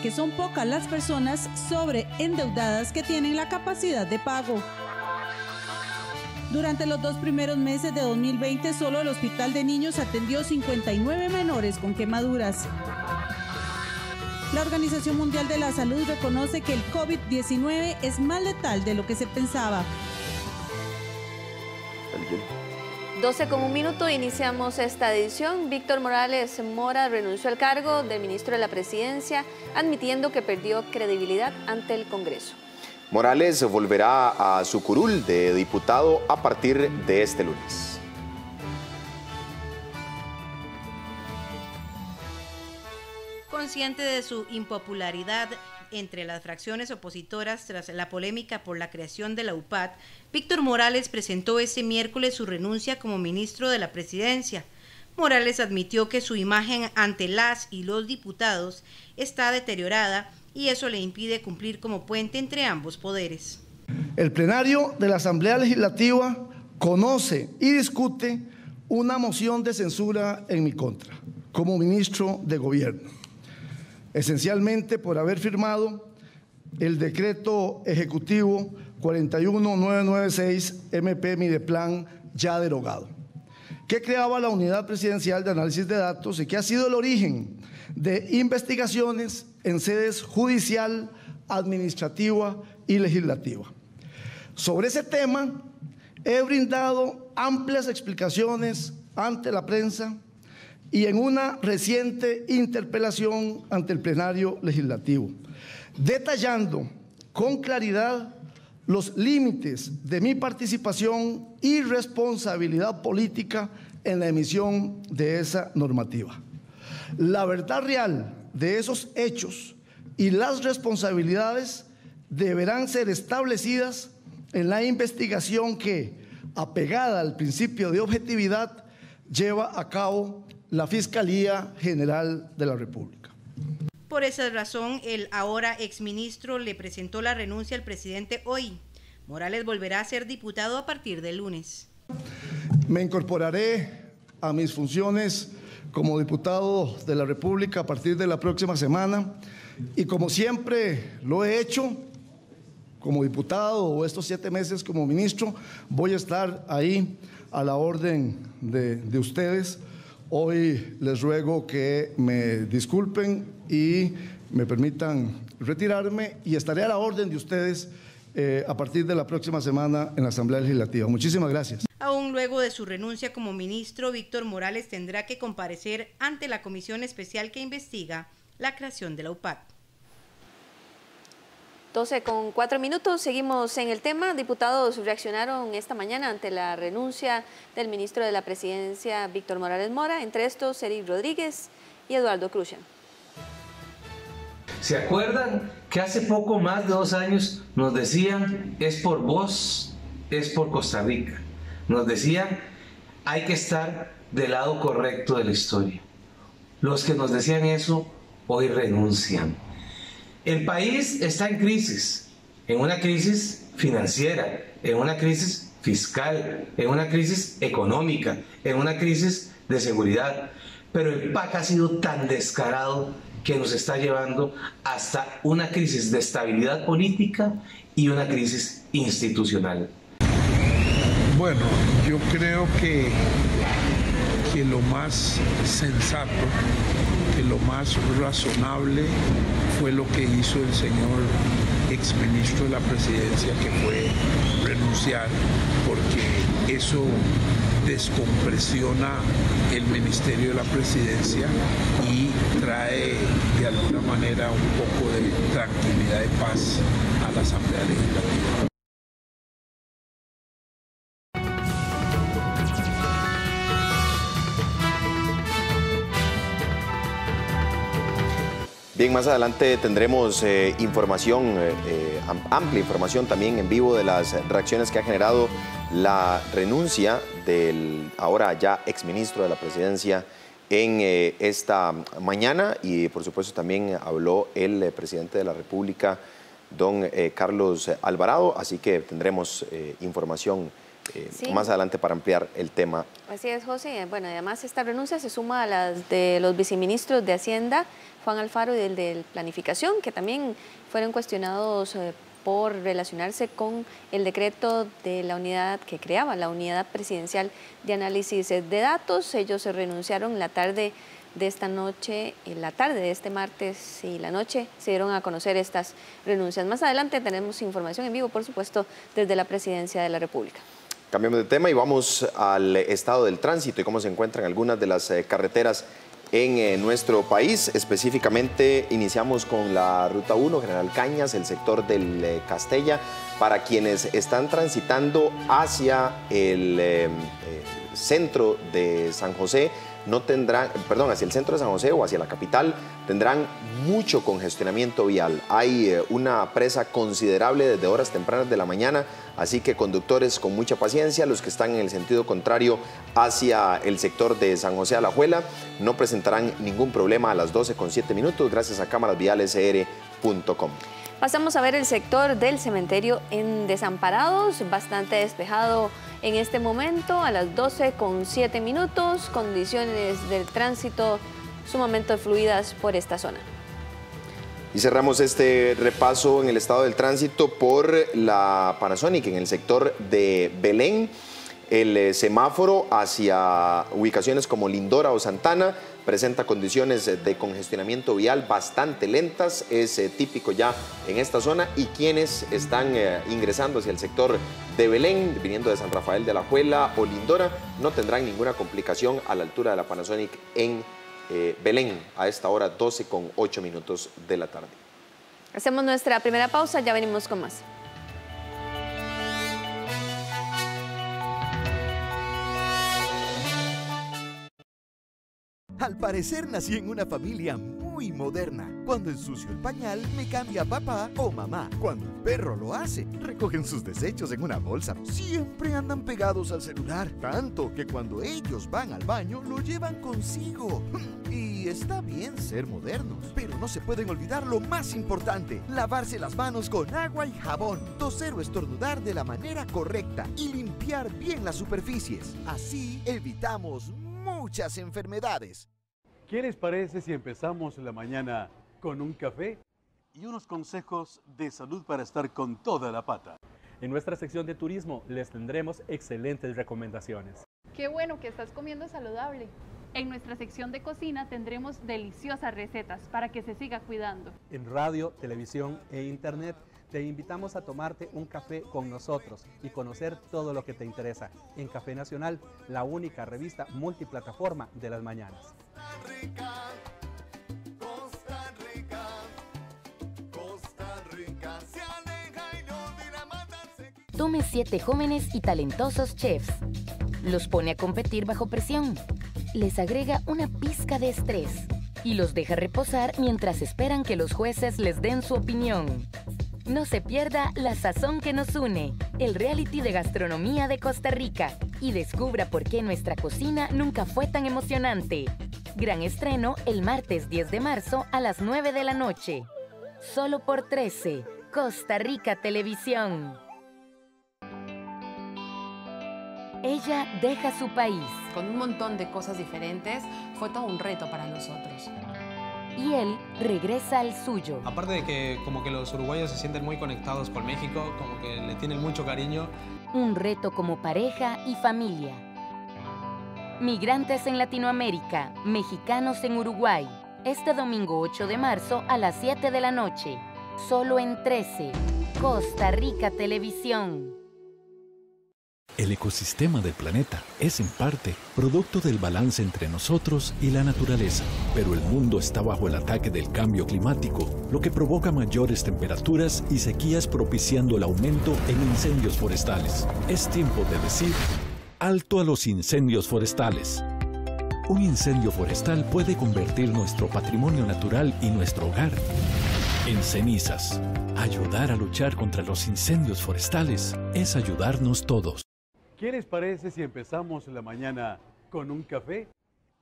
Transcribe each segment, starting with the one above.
que son pocas las personas sobreendeudadas que tienen la capacidad de pago. Durante los 2 primeros meses de 2020, solo el Hospital de Niños atendió 59 menores con quemaduras. La Organización Mundial de la Salud reconoce que el COVID-19 es más letal de lo que se pensaba. 12:01, iniciamos esta edición. Víctor Morales Mora renunció al cargo de ministro de la Presidencia, admitiendo que perdió credibilidad ante el Congreso. Morales volverá a su curul de diputado a partir de este lunes. Consciente de su impopularidad entre las fracciones opositoras tras la polémica por la creación de la UPAD, Víctor Morales presentó este miércoles su renuncia como ministro de la Presidencia. Morales admitió que su imagen ante las y los diputados está deteriorada y eso le impide cumplir como puente entre ambos poderes. El plenario de la Asamblea Legislativa conoce y discute una moción de censura en mi contra como ministro de Gobierno, esencialmente por haber firmado el decreto ejecutivo 41996 MP Mideplan ya derogado, que creaba la Unidad Presidencial de Análisis de Datos y que ha sido el origen de investigaciones en sedes judicial, administrativa y legislativa. Sobre ese tema he brindado amplias explicaciones ante la prensa y en una reciente interpelación ante el plenario legislativo, detallando con claridad los límites de mi participación y responsabilidad política en la emisión de esa normativa. La verdad real de esos hechos y las responsabilidades deberán ser establecidas en la investigación que, apegada al principio de objetividad, lleva a cabo la Fiscalía General de la República. Por esa razón, el ahora exministro le presentó la renuncia al presidente hoy. Morales volverá a ser diputado a partir del lunes. Me incorporaré a mis funciones como diputado de la República a partir de la próxima semana y como siempre lo he hecho como diputado o estos 7 meses como ministro, voy a estar ahí a la orden de ustedes. Hoy les ruego que me disculpen y me permitan retirarme y estaré a la orden de ustedes a partir de la próxima semana en la Asamblea Legislativa. Muchísimas gracias. Aún luego de su renuncia como ministro, Víctor Morales tendrá que comparecer ante la comisión especial que investiga la creación de la UPAD. 12:04, seguimos en el tema. Diputados reaccionaron esta mañana ante la renuncia del ministro de la Presidencia, Víctor Morales Mora, entre estos Eric Rodríguez y Eduardo Cruzan. ¿Se acuerdan que hace poco más de 2 años nos decían, es por vos, es por Costa Rica? Nos decían, hay que estar del lado correcto de la historia. Los que nos decían eso, hoy renuncian. El país está en una crisis financiera, en una crisis fiscal, en una crisis económica, en una crisis de seguridad. Pero el PAC ha sido tan descarado que nos está llevando hasta una crisis de estabilidad política y una crisis institucional. Bueno, yo creo que lo más sensato, que lo más razonable fue lo que hizo el señor exministro de la Presidencia, que fue renunciar, porque eso descompresiona el Ministerio de la Presidencia y trae de alguna manera un poco de tranquilidad y paz a la Asamblea Legislativa. Bien, más adelante tendremos información, amplia información también en vivo de las reacciones que ha generado la renuncia del ahora ya exministro de la Presidencia en esta mañana, y por supuesto también habló el presidente de la República, don Carlos Alvarado, así que tendremos información Sí. más adelante para ampliar el tema. Así es, José. Bueno, además esta renuncia se suma a las de los viceministros de Hacienda, Juan Alfaro, y del de Planificación, que también fueron cuestionados por relacionarse con el decreto de la unidad que creaba la Unidad Presidencial de Análisis de Datos. Ellos se renunciaron la tarde de esta noche, en la tarde de este martes y la noche se dieron a conocer estas renuncias. Más adelante tenemos información en vivo, por supuesto, desde la Presidencia de la República. Cambiamos de tema y vamos al estado del tránsito y cómo se encuentran algunas de las carreteras en nuestro país. Específicamente iniciamos con la Ruta 1, General Cañas, el sector del Castella. Para quienes están transitando hacia el centro de San José, hacia el centro de San José o hacia la capital, tendrán mucho congestionamiento vial. Hay una presa considerable desde horas tempranas de la mañana, así que conductores con mucha paciencia. Los que están en el sentido contrario hacia el sector de San José Alajuela no presentarán ningún problema a las 12:07 gracias a cámarasvialesr.com. Pasamos a ver el sector del cementerio en Desamparados, bastante despejado en este momento, a las 12:07, condiciones del tránsito sumamente fluidas por esta zona. Y cerramos este repaso en el estado del tránsito por la Panasonic en el sector de Belén. El semáforo hacia ubicaciones como Lindora o Santana presenta condiciones de congestionamiento vial bastante lentas, es típico ya en esta zona, y quienes están ingresando hacia el sector de Belén, viniendo de San Rafael de Alajuela o Lindora, no tendrán ninguna complicación a la altura de la Panasonic en Belén, a esta hora 12:08 de la tarde. Hacemos nuestra primera pausa, ya venimos con más. Al parecer nací en una familia muy moderna. Cuando ensucio el pañal, me cambia papá o mamá. Cuando el perro lo hace, recogen sus desechos en una bolsa. Siempre andan pegados al celular, tanto que cuando ellos van al baño, lo llevan consigo. Y está bien ser modernos, pero no se pueden olvidar lo más importante: lavarse las manos con agua y jabón, toser o estornudar de la manera correcta y limpiar bien las superficies. Así evitamos muchas enfermedades. ¿Qué les parece si empezamos la mañana con un café y unos consejos de salud para estar con toda la pata? En nuestra sección de turismo les tendremos excelentes recomendaciones. Qué bueno que estás comiendo saludable. En nuestra sección de cocina tendremos deliciosas recetas para que se siga cuidando. En radio, televisión e internet te invitamos a tomarte un café con nosotros y conocer todo lo que te interesa en Café Nacional, la única revista multiplataforma de las mañanas. Costa Rica, se aleja y no dirá matarse. Tome 7 jóvenes y talentosos chefs. Los pone a competir bajo presión. Les agrega una pizca de estrés y los deja reposar mientras esperan que los jueces les den su opinión. No se pierda La Sazón que nos une, el reality de gastronomía de Costa Rica, y descubra por qué nuestra cocina nunca fue tan emocionante. Gran estreno el martes 10 de marzo a las 9 de la noche. Solo por 13, Costa Rica Televisión. Ella deja su país. Con un montón de cosas diferentes, fue todo un reto para nosotros. Y él regresa al suyo. Aparte de que como que los uruguayos se sienten muy conectados con México, como que le tienen mucho cariño. Un reto como pareja y familia. Migrantes en Latinoamérica, mexicanos en Uruguay. Este domingo 8 de marzo a las 7 de la noche. Solo en 13, Costa Rica Televisión. El ecosistema del planeta es en parte producto del balance entre nosotros y la naturaleza, pero el mundo está bajo el ataque del cambio climático, lo que provoca mayores temperaturas y sequías, propiciando el aumento en incendios forestales. Es tiempo de decir alto a los incendios forestales. Un incendio forestal puede convertir nuestro patrimonio natural y nuestro hogar en cenizas. Ayudar a luchar contra los incendios forestales es ayudarnos todos. ¿Qué les parece si empezamos la mañana con un café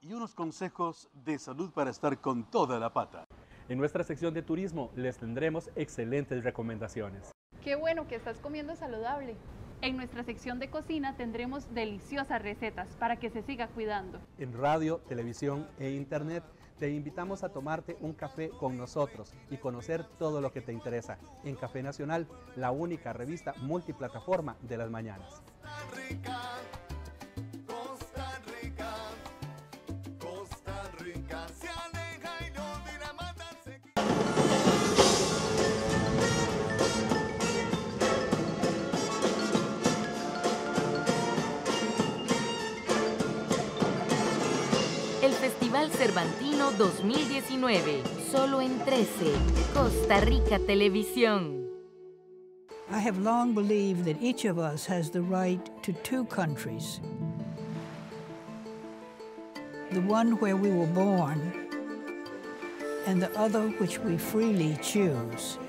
y unos consejos de salud para estar con toda la pata? En nuestra sección de turismo les tendremos excelentes recomendaciones. Qué bueno que estás comiendo saludable. En nuestra sección de cocina tendremos deliciosas recetas para que se siga cuidando. En radio, televisión e internet te invitamos a tomarte un café con nosotros y conocer todo lo que te interesa en Café Nacional, la única revista multiplataforma de las mañanas. El Festival Cervantino 2019, solo en 13, Costa Rica Televisión. I have long believed that each of us has the right to two countries. The one where we were born, and the other which we freely choose.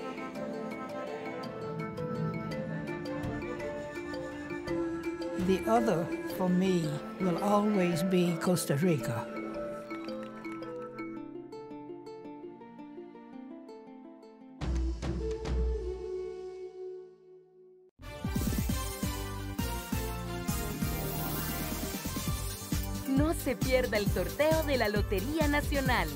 The other, for me, will always be Costa Rica. No se pierda el sorteo de la Lotería Nacional.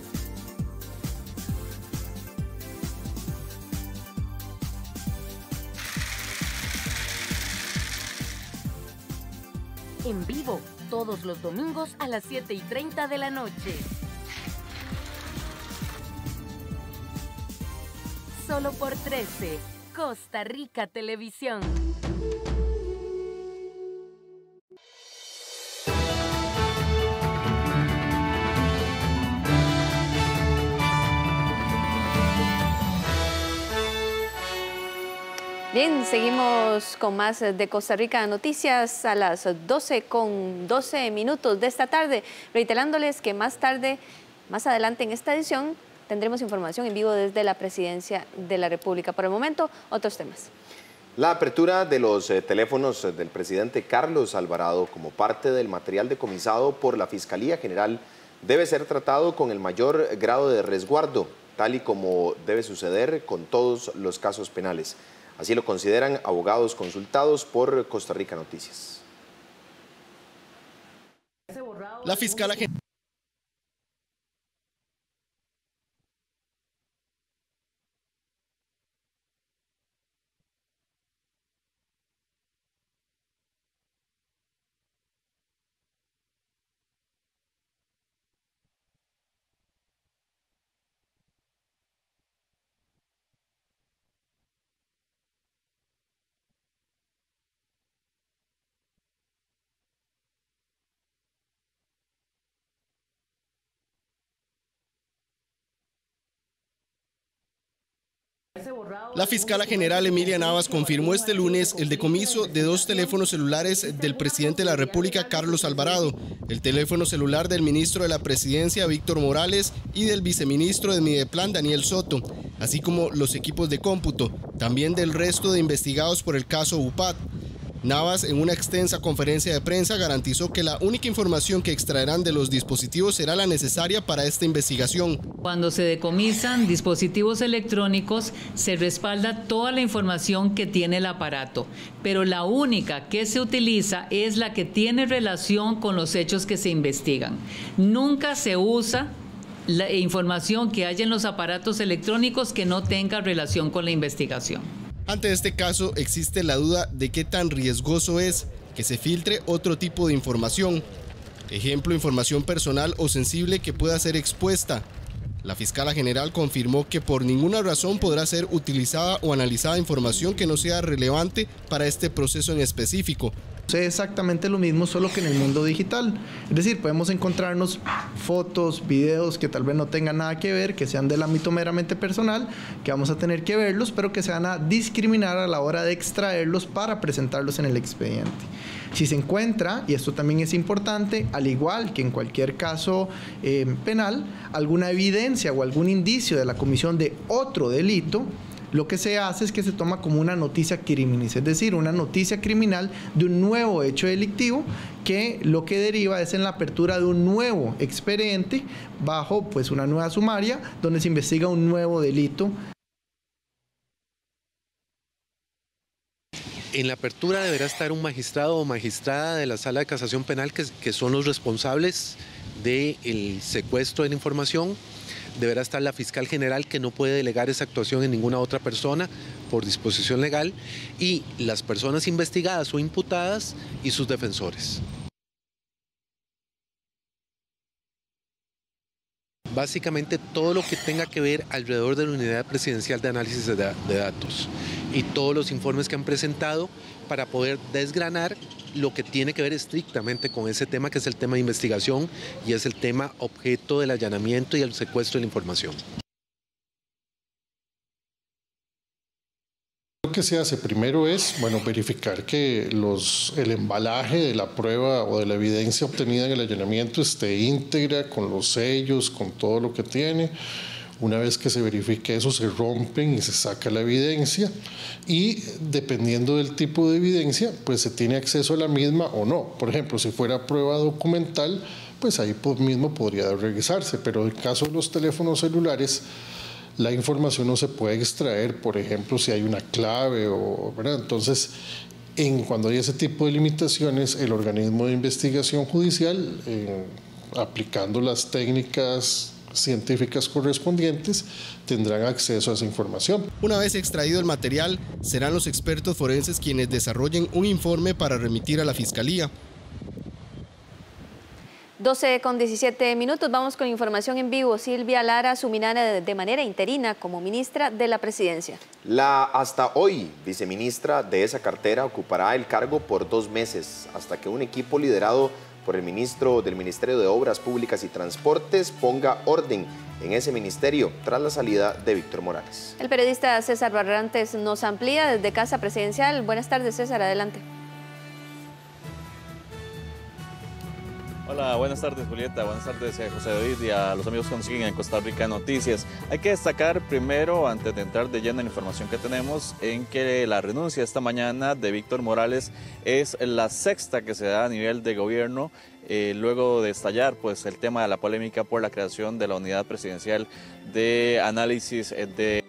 En vivo, todos los domingos a las 7:30 de la noche. Solo por 13, Costa Rica Televisión. Bien, seguimos con más de Costa Rica Noticias a las 12:12 de esta tarde, reiterándoles que más adelante en esta edición, tendremos información en vivo desde la Presidencia de la República. Por el momento, otros temas. La apertura de los teléfonos del presidente Carlos Alvarado como parte del material decomisado por la Fiscalía General debe ser tratado con el mayor grado de resguardo, tal y como debe suceder con todos los casos penales. Así lo consideran abogados consultados por Costa Rica Noticias. La fiscal general La fiscala general Emilia Navas confirmó este lunes el decomiso de 2 teléfonos celulares del presidente de la República, Carlos Alvarado, el teléfono celular del ministro de la Presidencia, Víctor Morales, y del viceministro de Mideplan, Daniel Soto, así como los equipos de cómputo, también del resto de investigados por el caso UPAT. Navas, en una extensa conferencia de prensa, garantizó que la única información que extraerán de los dispositivos será la necesaria para esta investigación. Cuando se decomisan dispositivos electrónicos, se respalda toda la información que tiene el aparato, pero la única que se utiliza es la que tiene relación con los hechos que se investigan. Nunca se usa la información que haya en los aparatos electrónicos que no tenga relación con la investigación. Ante este caso existe la duda de qué tan riesgoso es que se filtre otro tipo de información, ejemplo, información personal o sensible que pueda ser expuesta. La fiscala general confirmó que por ninguna razón podrá ser utilizada o analizada información que no sea relevante para este proceso en específico. Es exactamente lo mismo, solo que en el mundo digital. Es decir, podemos encontrarnos fotos, videos que tal vez no tengan nada que ver, que sean del ámbito meramente personal, que vamos a tener que verlos, pero que se van a discriminar a la hora de extraerlos para presentarlos en el expediente. Si se encuentra, y esto también es importante, al igual que en cualquier caso penal, alguna evidencia o algún indicio de la comisión de otro delito, lo que se hace es que se toma como una noticia criminis, es decir, una noticia criminal de un nuevo hecho delictivo que lo que deriva es en la apertura de un nuevo expediente bajo pues una nueva sumaria donde se investiga un nuevo delito. En la apertura deberá estar un magistrado o magistrada de la Sala de Casación Penal que son los responsables del secuestro de la información. Deberá estar la fiscal general, que no puede delegar esa actuación en ninguna otra persona por disposición legal, y las personas investigadas o imputadas y sus defensores. Básicamente todo lo que tenga que ver alrededor de la Unidad Presidencial de Análisis de Datos y todos los informes que han presentado para poder desgranar lo que tiene que ver estrictamente con ese tema, que es el tema de investigación y es el tema objeto del allanamiento y el secuestro de la información. Lo que se hace primero es, verificar que el embalaje de la prueba o de la evidencia obtenida en el allanamiento esté íntegra, con los sellos, con todo lo que tiene. Una vez que se verifique eso, se rompen y se saca la evidencia, y dependiendo del tipo de evidencia, pues se tiene acceso a la misma o no. Por ejemplo, si fuera prueba documental, pues ahí mismo podría revisarse, pero en el caso de los teléfonos celulares, la información no se puede extraer, por ejemplo, si hay una clave, ¿verdad? Entonces, cuando hay ese tipo de limitaciones, el organismo de investigación judicial, aplicando las técnicas científicas correspondientes, tendrán acceso a esa información. Una vez extraído el material, serán los expertos forenses quienes desarrollen un informe para remitir a la Fiscalía. 12:17. Vamos con información en vivo. Silvia Lara asumirá de manera interina como ministra de la Presidencia. La hasta hoy viceministra de esa cartera ocupará el cargo por 2 meses, hasta que un equipo liderado por el ministro del Ministerio de Obras Públicas y Transportes ponga orden en ese ministerio tras la salida de Víctor Morales. El periodista César Barrantes nos amplía desde Casa Presidencial. Buenas tardes, César, adelante. Hola, buenas tardes, Julieta, buenas tardes, José David, y a los amigos que nos siguen en Costa Rica Noticias. Hay que destacar primero, antes de entrar de lleno en la información que tenemos, en que la renuncia esta mañana de Víctor Morales es la 6ª que se da a nivel de gobierno, luego de estallar pues el tema de la polémica por la creación de la Unidad Presidencial de Análisis de...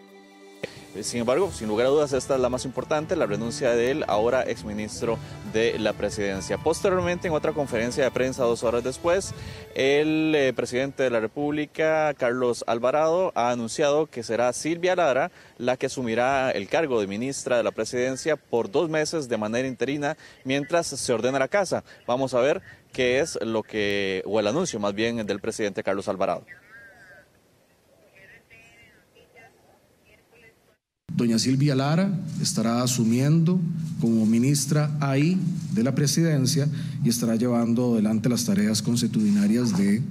Sin embargo, sin lugar a dudas, esta es la más importante, la renuncia del ahora exministro de la Presidencia. Posteriormente, en otra conferencia de prensa 2 horas después, el presidente de la República, Carlos Alvarado, ha anunciado que será Silvia Lara la que asumirá el cargo de ministra de la Presidencia por 2 meses de manera interina, mientras se ordena la casa. Vamos a ver qué es el anuncio más bien del presidente Carlos Alvarado. Doña Silvia Lara estará asumiendo como ministra ahí de la Presidencia y estará llevando adelante las tareas consuetudinarias de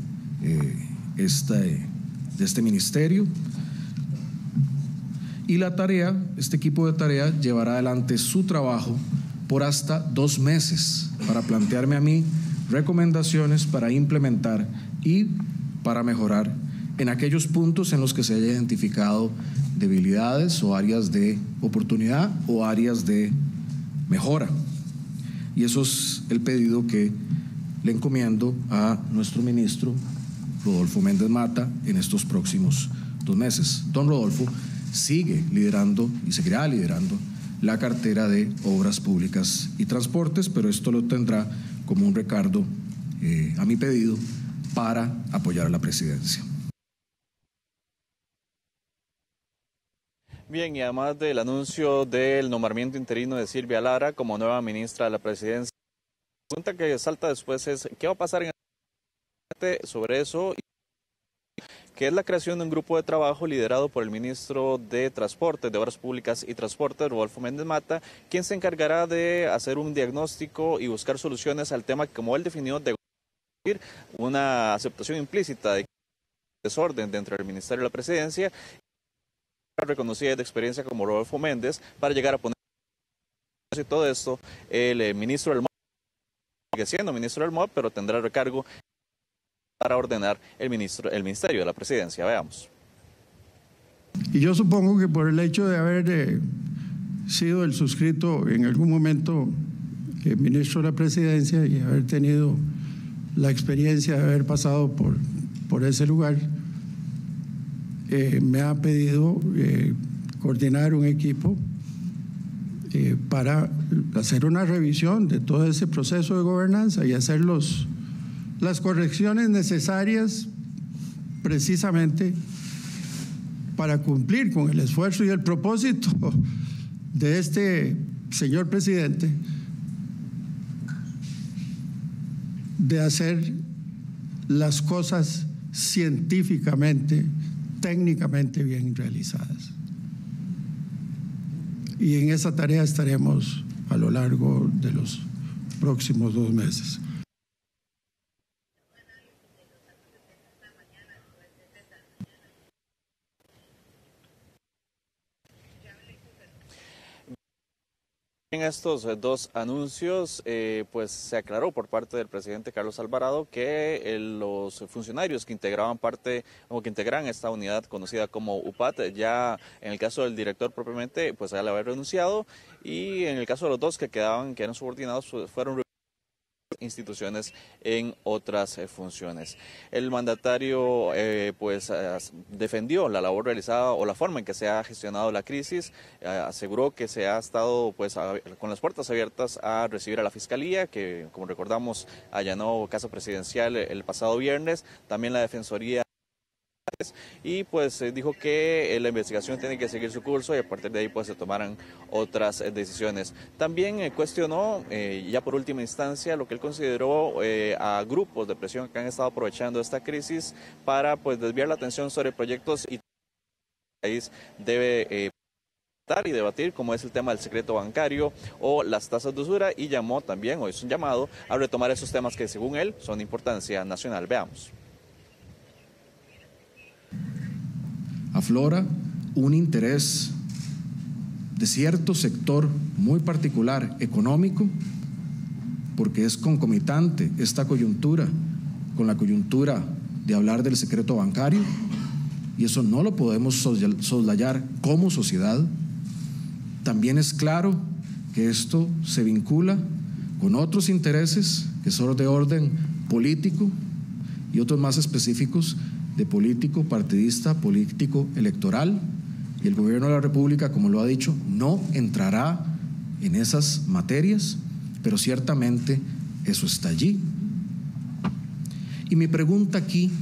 este ministerio. Y este equipo de tarea llevará adelante su trabajo por hasta 2 meses para plantearme a mí recomendaciones para implementar y para mejorar en aquellos puntos en los que se haya identificado debilidades o áreas de oportunidad o áreas de mejora. Y eso es el pedido que le encomiendo a nuestro ministro Rodolfo Méndez Mata en estos próximos 2 meses. Don Rodolfo sigue liderando y seguirá liderando la cartera de Obras Públicas y Transportes, pero esto lo tendrá como un recargo a mi pedido para apoyar a la presidencia. Bien, y además del anuncio del nombramiento interino de Silvia Lara como nueva ministra de la Presidencia, la pregunta que salta después es ¿qué va a pasar sobre eso? Que es la creación de un grupo de trabajo liderado por el ministro de Transporte, de Obras Públicas y Transporte, Rodolfo Méndez Mata, quien se encargará de hacer un diagnóstico y buscar soluciones al tema que, como él definió, de una aceptación implícita de desorden dentro del Ministerio de la Presidencia, reconocida de experiencia como Rodolfo Méndez, para llegar a poner y todo esto. El ministro del MOP sigue siendo ministro del MOP, pero tendrá recargo para ordenar el Ministerio de la Presidencia. Veamos. Y yo supongo que por el hecho de haber sido el suscrito en algún momento ministro de la Presidencia y haber tenido la experiencia de haber pasado por ese lugar, me ha pedido coordinar un equipo para hacer una revisión de todo ese proceso de gobernanza y hacer las correcciones necesarias precisamente para cumplir con el esfuerzo y el propósito de este señor presidente de hacer las cosas científicamente, técnicamente bien realizadas. Y en esa tarea estaremos a lo largo de los próximos 2 meses. En estos 2 anuncios, pues se aclaró por parte del presidente Carlos Alvarado que los funcionarios que integraban parte o que integran esta unidad conocida como UPAT, ya en el caso del director propiamente, pues ya le había renunciado, y en el caso de los 2 que quedaban, que eran subordinados, pues fueron instituciones en otras funciones. El mandatario defendió la labor realizada o la forma en que se ha gestionado la crisis, aseguró que se ha estado pues con las puertas abiertas a recibir a la Fiscalía, que como recordamos allanó Casa Presidencial el pasado viernes, también la Defensoría, y pues dijo que la investigación tiene que seguir su curso y a partir de ahí pues se tomarán otras decisiones. También cuestionó ya por última instancia lo que él consideró a grupos de presión que han estado aprovechando esta crisis para pues desviar la atención sobre proyectos y el país debe y debatir, como es el tema del secreto bancario o las tasas de usura, y llamó también, o hizo un llamado a retomar esos temas que según él son de importancia nacional. Veamos. Aflora un interés de cierto sector muy particular económico, porque es concomitante esta coyuntura con la coyuntura de hablar del secreto bancario, y eso no lo podemos soslayar como sociedad. También es claro que esto se vincula con otros intereses que son de orden político y otros más específicos de político partidista, político electoral, y el gobierno de la República, como lo ha dicho, no entrará en esas materias, pero ciertamente eso está allí. Y mi pregunta aquí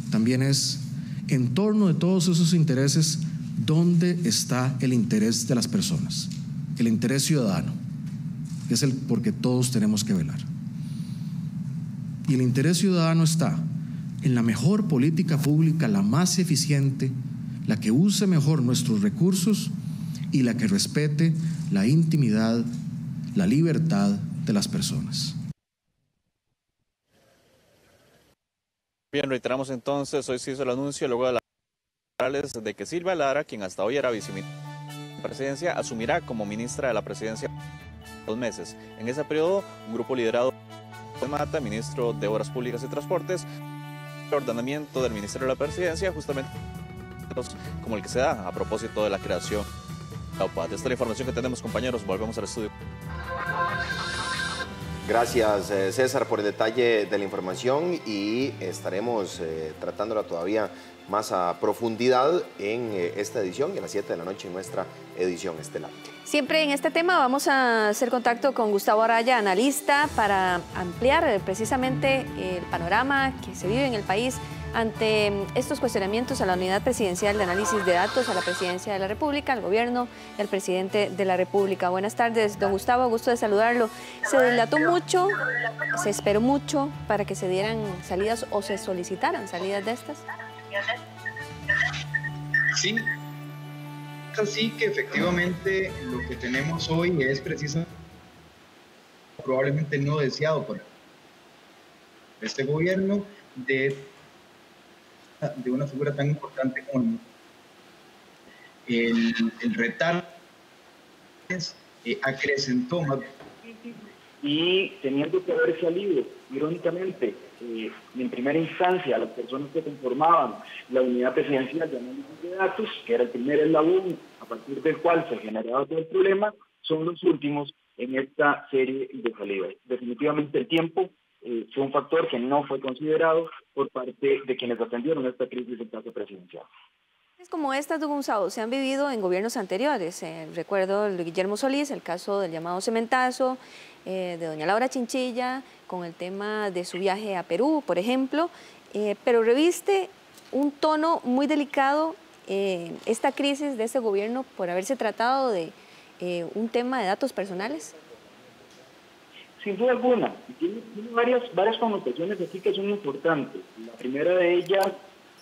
también es, en torno de todos esos intereses, ¿dónde está el interés de las personas? El interés ciudadano, que es el por que todos tenemos que velar. Y el interés ciudadano está en la mejor política pública, la más eficiente, la que use mejor nuestros recursos y la que respete la intimidad, la libertad de las personas. Bien, reiteramos entonces, hoy se hizo el anuncio luego de de que Silvia Lara, quien hasta hoy era viceministra de la presidencia, asumirá como ministra de la presidencia 2 meses. En ese periodo, un grupo liderado por Mata, ministro de Obras Públicas y Transportes, el ordenamiento del Ministerio de la Presidencia, justamente como el que se da a propósito de la creación de la UPAD. Esta es la información que tenemos, compañeros. Volvemos al estudio. Gracias, César, por el detalle de la información, y estaremos tratándola todavía más a profundidad en esta edición y a las 7 de la noche en nuestra edición estelar. Siempre en este tema vamos a hacer contacto con Gustavo Araya, analista, para ampliar precisamente el panorama que se vive en el país ante estos cuestionamientos a la Unidad Presidencial de Análisis de Datos, a la Presidencia de la República, al Gobierno y al Presidente de la República. Buenas tardes, don Gustavo, gusto de saludarlo. Se dilató mucho, se esperó mucho para que se dieran salidas o se solicitaran salidas de estas. Sí, así que efectivamente lo que tenemos hoy es precisamente probablemente no deseado por este gobierno de una figura tan importante como el retardo acrecentó más, y teniendo que haber salido irónicamente en primera instancia las personas que conformaban la unidad presidencial de análisis de datos, que era el primer eslabón a partir del cual se generaba todo el problema, son los últimos en esta serie de salidas. Definitivamente el tiempo fue un factor que no fue considerado por parte de quienes atendieron esta crisis en Casa Presidencial. Como estas, don Gonzalo, se han vivido en gobiernos anteriores. Recuerdo el de Guillermo Solís, el caso del llamado cementazo, de doña Laura Chinchilla, con el tema de su viaje a Perú, por ejemplo, pero reviste un tono muy delicado esta crisis de este gobierno por haberse tratado de un tema de datos personales. Sin duda alguna, tiene varias connotaciones aquí que son importantes. La primera de ellas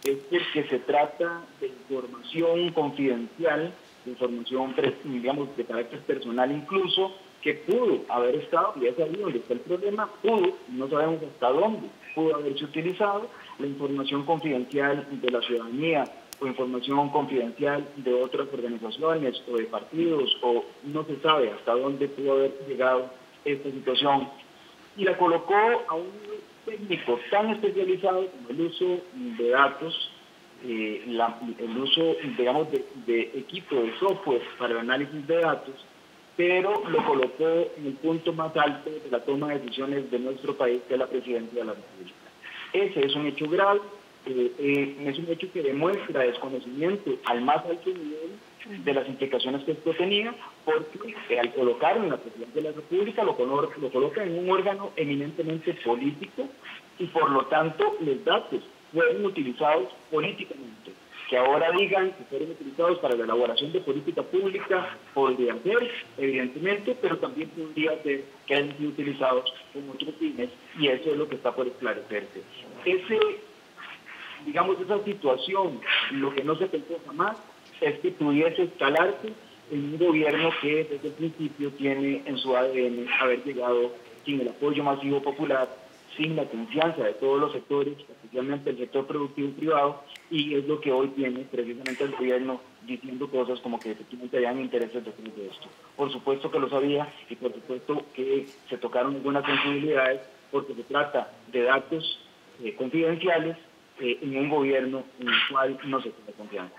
es porque se trata de información confidencial, de información, digamos, de carácter personal incluso, que pudo haber estado, y es ahí donde está el problema, no sabemos hasta dónde, pudo haberse utilizado la información confidencial de la ciudadanía o información confidencial de otras organizaciones o de partidos, o no se sabe hasta dónde pudo haber llegado esta situación, y la colocó a un técnico tan especializado como el uso de datos, el uso, digamos, de equipo de software para el análisis de datos, pero lo colocó en el punto más alto de la toma de decisiones de nuestro país, que es la Presidencia de la República. Ese es un hecho grave, es un hecho que demuestra desconocimiento al más alto nivel de las implicaciones que esto tenía, porque al colocarlo en la Presidencia de la República lo coloca en un órgano eminentemente político, y por lo tanto los datos fueron utilizados políticamente. Que ahora digan que fueron utilizados para la elaboración de política pública, podría ser, evidentemente, pero también podría ser que hayan sido utilizados con otros fines, y eso es lo que está por esclarecerse. Esa situación, lo que no se pensó jamás, es que pudiese escalarse en un gobierno que desde el principio tiene en su ADN haber llegado sin el apoyo masivo popular, sin la confianza de todos los sectores, especialmente el sector productivo y privado, y es lo que hoy tiene precisamente el gobierno diciendo cosas como que efectivamente habían intereses detrás de esto. Por supuesto que lo sabía, y por supuesto que se tocaron algunas sensibilidades, porque se trata de datos confidenciales en un gobierno en el cual no se tiene confianza.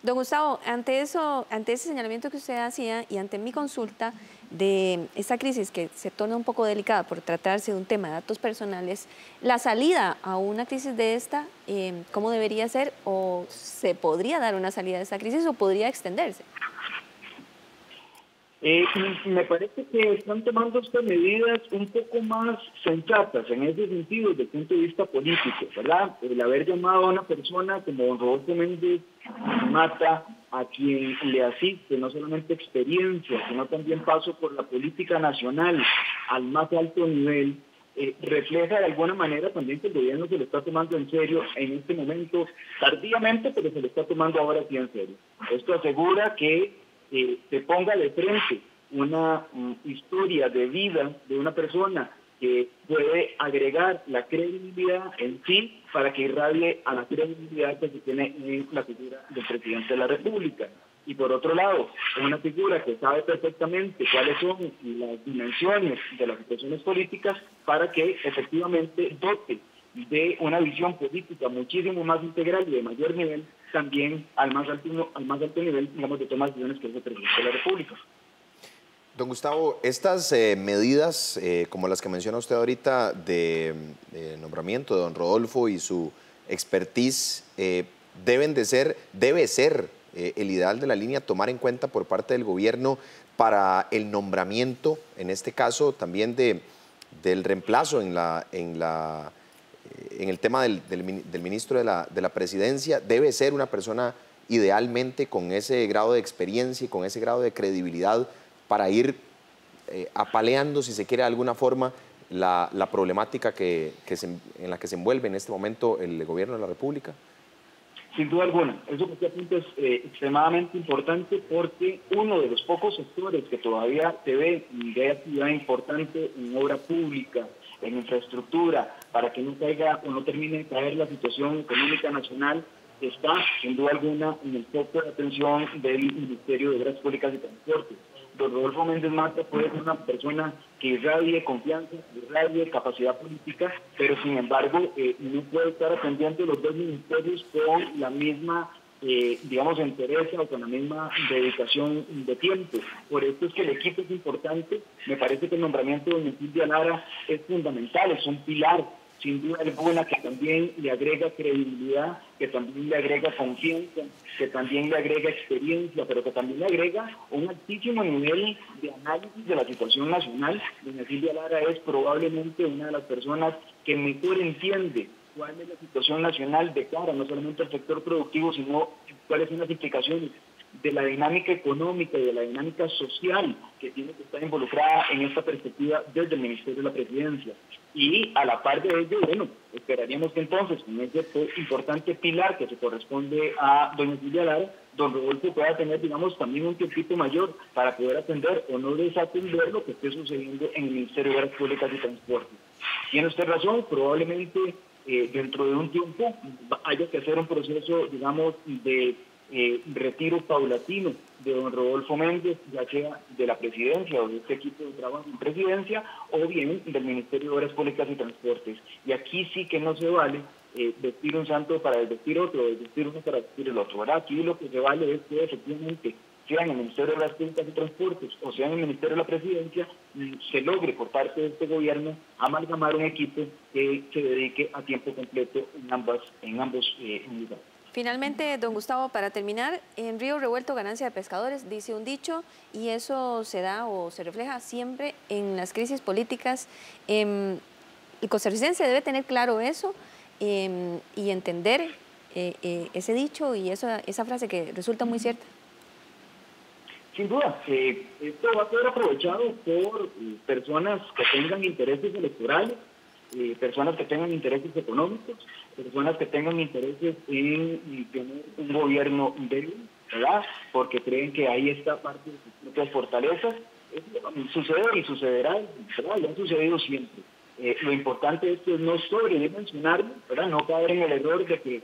Don Gustavo, ante ese señalamiento que usted hacía y ante mi consulta de esta crisis que se torna un poco delicada por tratarse de un tema de datos personales, la salida a una crisis de esta, ¿cómo debería ser? ¿O se podría dar una salida de esta crisis o podría extenderse? Me parece que están tomando estas medidas un poco más sensatas en ese sentido desde el punto de vista político, ¿verdad? El haber llamado a una persona como don Rodolfo Méndez Mata, a quien le asiste no solamente experiencia, sino también paso por la política nacional al más alto nivel, refleja de alguna manera también que el gobierno se lo está tomando en serio en este momento, tardíamente, pero se lo está tomando ahora sí en serio. Esto asegura que se ponga de frente una historia de vida de una persona que puede agregar la credibilidad en sí para que irradie a la credibilidad que se tiene en la figura del presidente de la República. Y por otro lado, una figura que sabe perfectamente cuáles son las dimensiones de las situaciones políticas para que efectivamente dote de una visión política muchísimo más integral y de mayor nivel también al más alto nivel, digamos, de toma de decisiones, que es el presidente de la República. Don Gustavo, estas medidas, como las que menciona usted ahorita, de nombramiento de don Rodolfo y su expertise, debe ser el ideal de la línea tomar en cuenta por parte del gobierno para el nombramiento, en este caso también del reemplazo en el tema del ministro de la presidencia. Debe ser una persona idealmente con ese grado de experiencia y con ese grado de credibilidad para ir apaleando, si se quiere de alguna forma, la problemática en la que se envuelve en este momento el gobierno de la República. Sin duda alguna, eso que usted apunta es extremadamente importante, porque uno de los pocos sectores que todavía se ve de actividad importante en obra pública, en infraestructura, para que no caiga o no termine de caer la situación económica nacional, está sin duda alguna en el foco de atención del Ministerio de Obras Públicas y Transportes. Don Rodolfo Méndez Mata puede ser una persona que irradie confianza, irradie capacidad política, pero sin embargo no puede estar atendiendo los dos ministerios con la misma, entereza o con la misma dedicación de tiempo. Por esto es que el equipo es importante. Me parece que el nombramiento de doña Silvia Lara es fundamental, es un pilar sin duda alguna, que también le agrega credibilidad, que también le agrega confianza, que también le agrega experiencia, pero que también le agrega un altísimo nivel de análisis de la situación nacional. Doña Silvia Lara es probablemente una de las personas que mejor entiende cuál es la situación nacional de cara no solamente al sector productivo, sino cuáles son las implicaciones de la dinámica económica y de la dinámica social que tiene que estar involucrada en esta perspectiva desde el Ministerio de la Presidencia. Y a la par de ello, bueno, esperaríamos que entonces, con ese importante pilar que se corresponde a doña Silvia Lara, don Rodolfo pueda tener, digamos, también un tiempito mayor para poder atender o no desatender lo que esté sucediendo en el Ministerio de Obras Públicas y Transportes. Tiene usted razón, probablemente dentro de un tiempo haya que hacer un proceso, digamos, de retiro paulatino de don Rodolfo Méndez, ya sea de la presidencia o de este equipo de trabajo en presidencia, o bien del Ministerio de Obras Públicas y Transportes. Y aquí sí que no se vale vestir un santo para desvestir otro, desvestir uno para vestir el otro, ¿verdad? Aquí lo que se vale es que efectivamente, sea en el Ministerio de Obras Públicas y Transportes o sea en el Ministerio de la Presidencia, se logre por parte de este gobierno amalgamar un equipo que se dedique a tiempo completo en ambos unidades. Finalmente, don Gustavo, para terminar, en Río Revuelto ganancia de pescadores, dice un dicho, y eso se da o se refleja siempre en las crisis políticas. El costarricense debe tener claro eso y entender ese dicho y esa frase que resulta muy cierta. Sin duda, esto va a ser aprovechado por personas que tengan intereses electorales, personas que tengan intereses económicos, personas que tengan intereses en tener un gobierno débil, ¿verdad? Porque creen que ahí está parte de sus propias fortalezas. Eso sucede y sucederá, ¿verdad? Ya ha sucedido siempre. Lo importante es que no sobredimensionarlo, ¿verdad? No caer en el error de que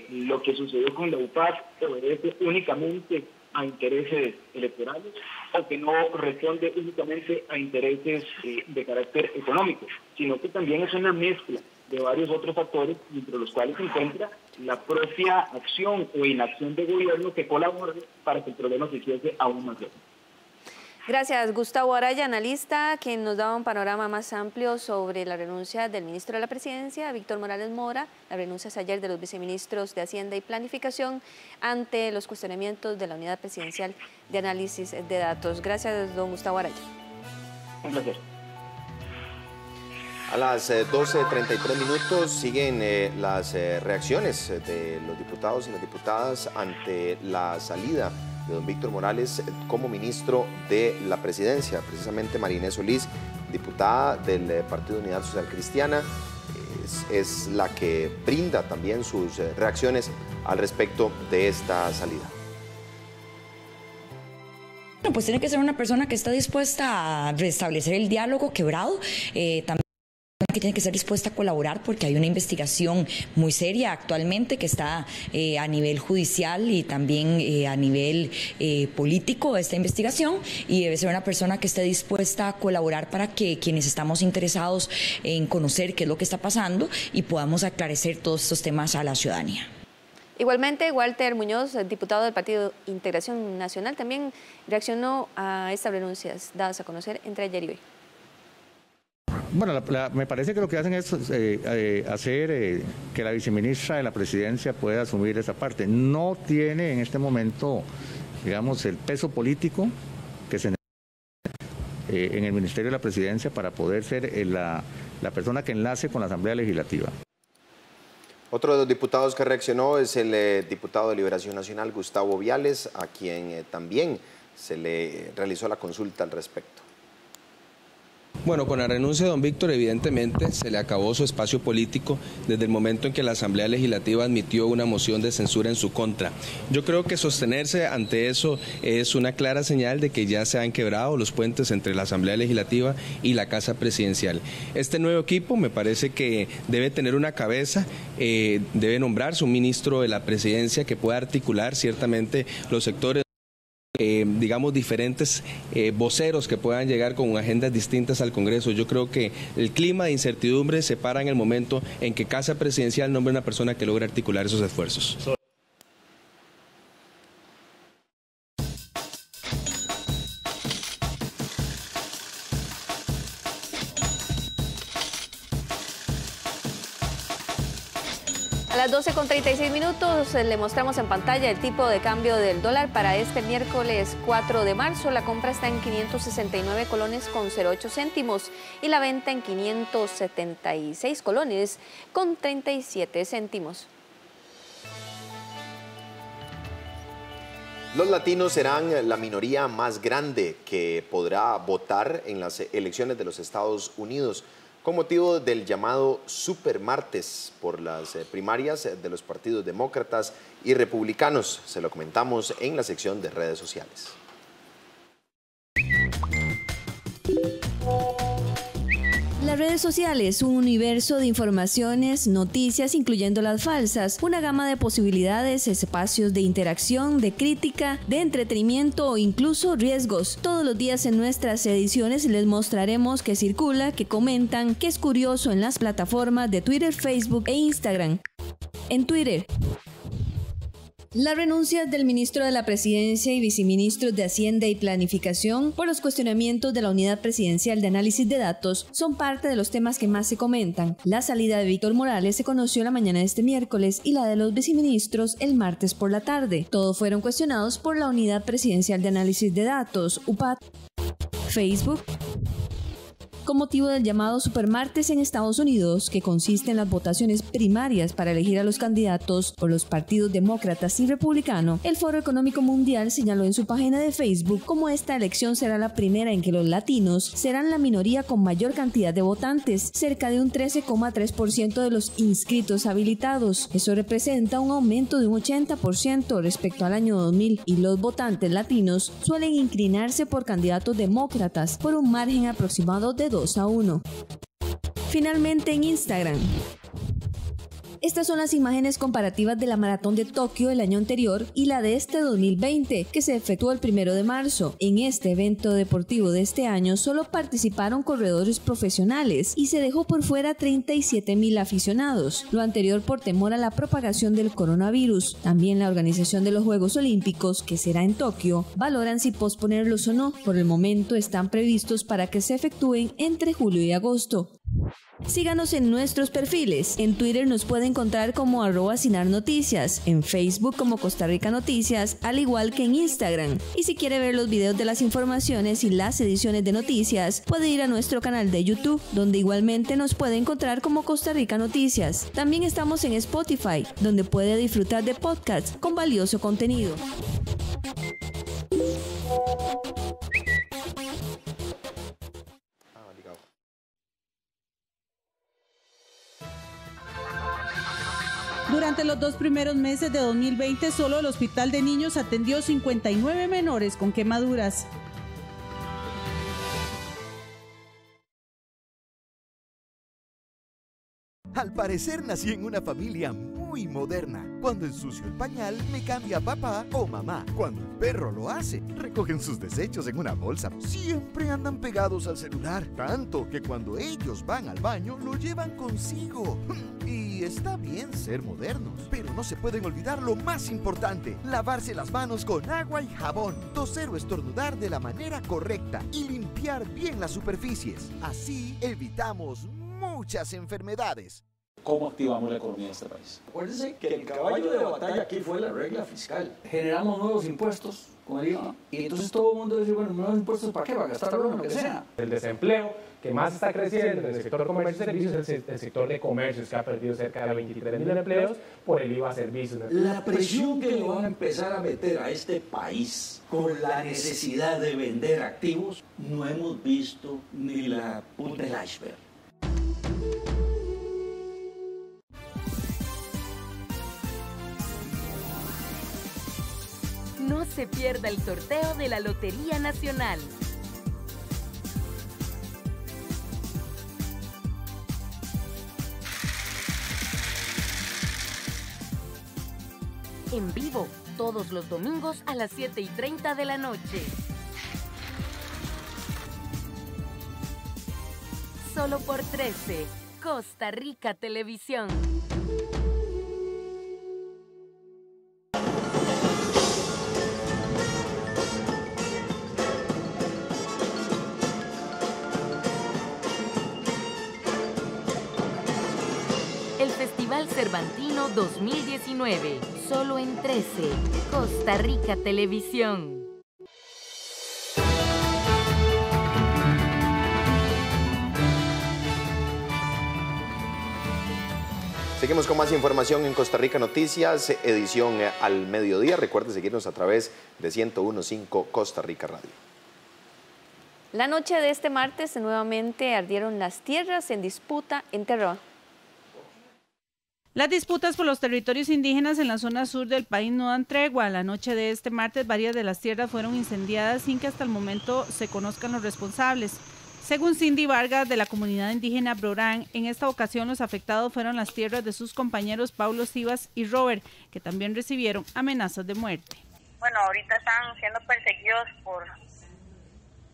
lo que sucedió con la UPAC obedece únicamente a intereses electorales o que no responde únicamente a intereses de carácter económico, sino que también es una mezcla de varios otros factores, entre los cuales se encuentra la propia acción o inacción de gobierno que colabore para que el problema se hiciese aún más grave. Gracias, Gustavo Araya, analista, quien nos daba un panorama más amplio sobre la renuncia del ministro de la Presidencia, Víctor Morales Mora, las renuncias ayer de los viceministros de Hacienda y Planificación ante los cuestionamientos de la Unidad Presidencial de Análisis de Datos. Gracias, don Gustavo Araya. Un placer. A las 12:33 minutos siguen las reacciones de los diputados y las diputadas ante la salida de don Víctor Morales como ministro de la Presidencia. Precisamente María Inés Solís, diputada del Partido Unidad Social Cristiana, es la que brinda también sus reacciones al respecto de esta salida. Bueno, pues tiene que ser una persona que está dispuesta a restablecer el diálogo quebrado, también que tiene que estar dispuesta a colaborar porque hay una investigación muy seria actualmente que está a nivel judicial y también a nivel político esta investigación, y debe ser una persona que esté dispuesta a colaborar para que quienes estamos interesados en conocer qué es lo que está pasando y podamos aclarecer todos estos temas a la ciudadanía. Igualmente, Walter Muñoz, diputado del Partido Integración Nacional, también reaccionó a estas renuncias dadas a conocer entre ayer y hoy. Bueno, me parece que lo que hacen es hacer que la viceministra de la Presidencia pueda asumir esa parte. No tiene en este momento, digamos, el peso político que se necesita en el Ministerio de la Presidencia para poder ser la persona que enlace con la Asamblea Legislativa. Otro de los diputados que reaccionó es el diputado de Liberación Nacional, Gustavo Viales, a quien también se le realizó la consulta al respecto. Bueno, con la renuncia de don Víctor evidentemente se le acabó su espacio político desde el momento en que la Asamblea Legislativa admitió una moción de censura en su contra. Yo creo que sostenerse ante eso es una clara señal de que ya se han quebrado los puentes entre la Asamblea Legislativa y la Casa Presidencial. Este nuevo equipo me parece que debe tener una cabeza, debe nombrarse un ministro de la Presidencia que pueda articular ciertamente los sectores, digamos, diferentes voceros que puedan llegar con agendas distintas al Congreso. Yo creo que el clima de incertidumbre se para en el momento en que Casa Presidencial nombre una persona que logre articular esos esfuerzos. las 12:36 le mostramos en pantalla el tipo de cambio del dólar para este miércoles 4 de marzo. La compra está en 569 colones con 08 céntimos y la venta en 576 colones con 37 céntimos. Los latinos serán la minoría más grande que podrá votar en las elecciones de los Estados Unidos con motivo del llamado Supermartes por las primarias de los partidos demócratas y republicanos. Se lo comentamos en la sección de redes sociales. Las redes sociales, un universo de informaciones, noticias, incluyendo las falsas, una gama de posibilidades, espacios de interacción, de crítica, de entretenimiento o incluso riesgos. Todos los días en nuestras ediciones les mostraremos qué circula, qué comentan, qué es curioso en las plataformas de Twitter, Facebook e Instagram. En Twitter, las renuncias del ministro de la Presidencia y viceministros de Hacienda y Planificación por los cuestionamientos de la Unidad Presidencial de Análisis de Datos son parte de los temas que más se comentan. La salida de Víctor Morales se conoció la mañana de este miércoles y la de los viceministros el martes por la tarde. Todos fueron cuestionados por la Unidad Presidencial de Análisis de Datos, UPAD. Facebook, con motivo del llamado Supermartes en Estados Unidos, que consiste en las votaciones primarias para elegir a los candidatos por los partidos demócratas y republicano, el Foro Económico Mundial señaló en su página de Facebook cómo esta elección será la primera en que los latinos serán la minoría con mayor cantidad de votantes, cerca de un 13,3% de los inscritos habilitados. Eso representa un aumento de un 80% respecto al año 2000, y los votantes latinos suelen inclinarse por candidatos demócratas por un margen aproximado de 2-1. Finalmente, en Instagram. Estas son las imágenes comparativas de la Maratón de Tokio el año anterior y la de este 2020, que se efectuó el 1 de marzo. En este evento deportivo de este año solo participaron corredores profesionales y se dejó por fuera 37,000 aficionados, lo anterior por temor a la propagación del coronavirus. También la organización de los Juegos Olímpicos, que será en Tokio, valoran si posponerlos o no. Por el momento están previstos para que se efectúen entre julio y agosto. Síganos en nuestros perfiles. En Twitter nos puede encontrar como @sinarnoticias, en Facebook como Costa Rica Noticias, al igual que en Instagram. Y si quiere ver los videos de las informaciones y las ediciones de noticias, puede ir a nuestro canal de YouTube, donde igualmente nos puede encontrar como Costa Rica Noticias. También estamos en Spotify, donde puede disfrutar de podcasts con valioso contenido. Durante los 2 primeros meses de 2020, solo el Hospital de Niños atendió 59 menores con quemaduras. Al parecer nací en una familia muy moderna. Cuando ensucio el pañal, me cambia papá o mamá. Cuando el perro lo hace, recogen sus desechos en una bolsa. Siempre andan pegados al celular, tanto que cuando ellos van al baño, lo llevan consigo. Y está bien ser modernos, pero no se pueden olvidar lo más importante: lavarse las manos con agua y jabón, toser o estornudar de la manera correcta y limpiar bien las superficies. Así evitamos muchas enfermedades. ¿Cómo activamos la economía de este país? Acuérdense que el caballo de batalla aquí fue la regla fiscal. Generamos nuevos impuestos con el IVA y entonces todo el mundo dice, bueno, nuevos impuestos ¿para qué? ¿Para gastarlo en lo que sea? El desempleo que más está creciendo en el sector comercio y servicios es el sector de comercios, que ha perdido cerca de 23,000 empleos por el IVA a servicios. La presión que le van a empezar a meter a este país con la necesidad de vender activos, no hemos visto ni la punta del iceberg. No se pierda el sorteo de la Lotería Nacional. En vivo, todos los domingos a las 7:30 de la noche. Solo por 13, Costa Rica Televisión. Festival Cervantino 2019. Solo en 13. Costa Rica Televisión. Seguimos con más información en Costa Rica Noticias, edición al mediodía. Recuerde seguirnos a través de 101.5 Costa Rica Radio. La noche de este martes nuevamente ardieron las tierras en disputa en Terroa. Las disputas por los territorios indígenas en la zona sur del país no dan tregua. La noche de este martes varias de las tierras fueron incendiadas sin que hasta el momento se conozcan los responsables. Según Cindy Vargas de la comunidad indígena Brorán, en esta ocasión los afectados fueron las tierras de sus compañeros Paulo Sivas y Robert, que también recibieron amenazas de muerte. Bueno, ahorita están siendo perseguidos por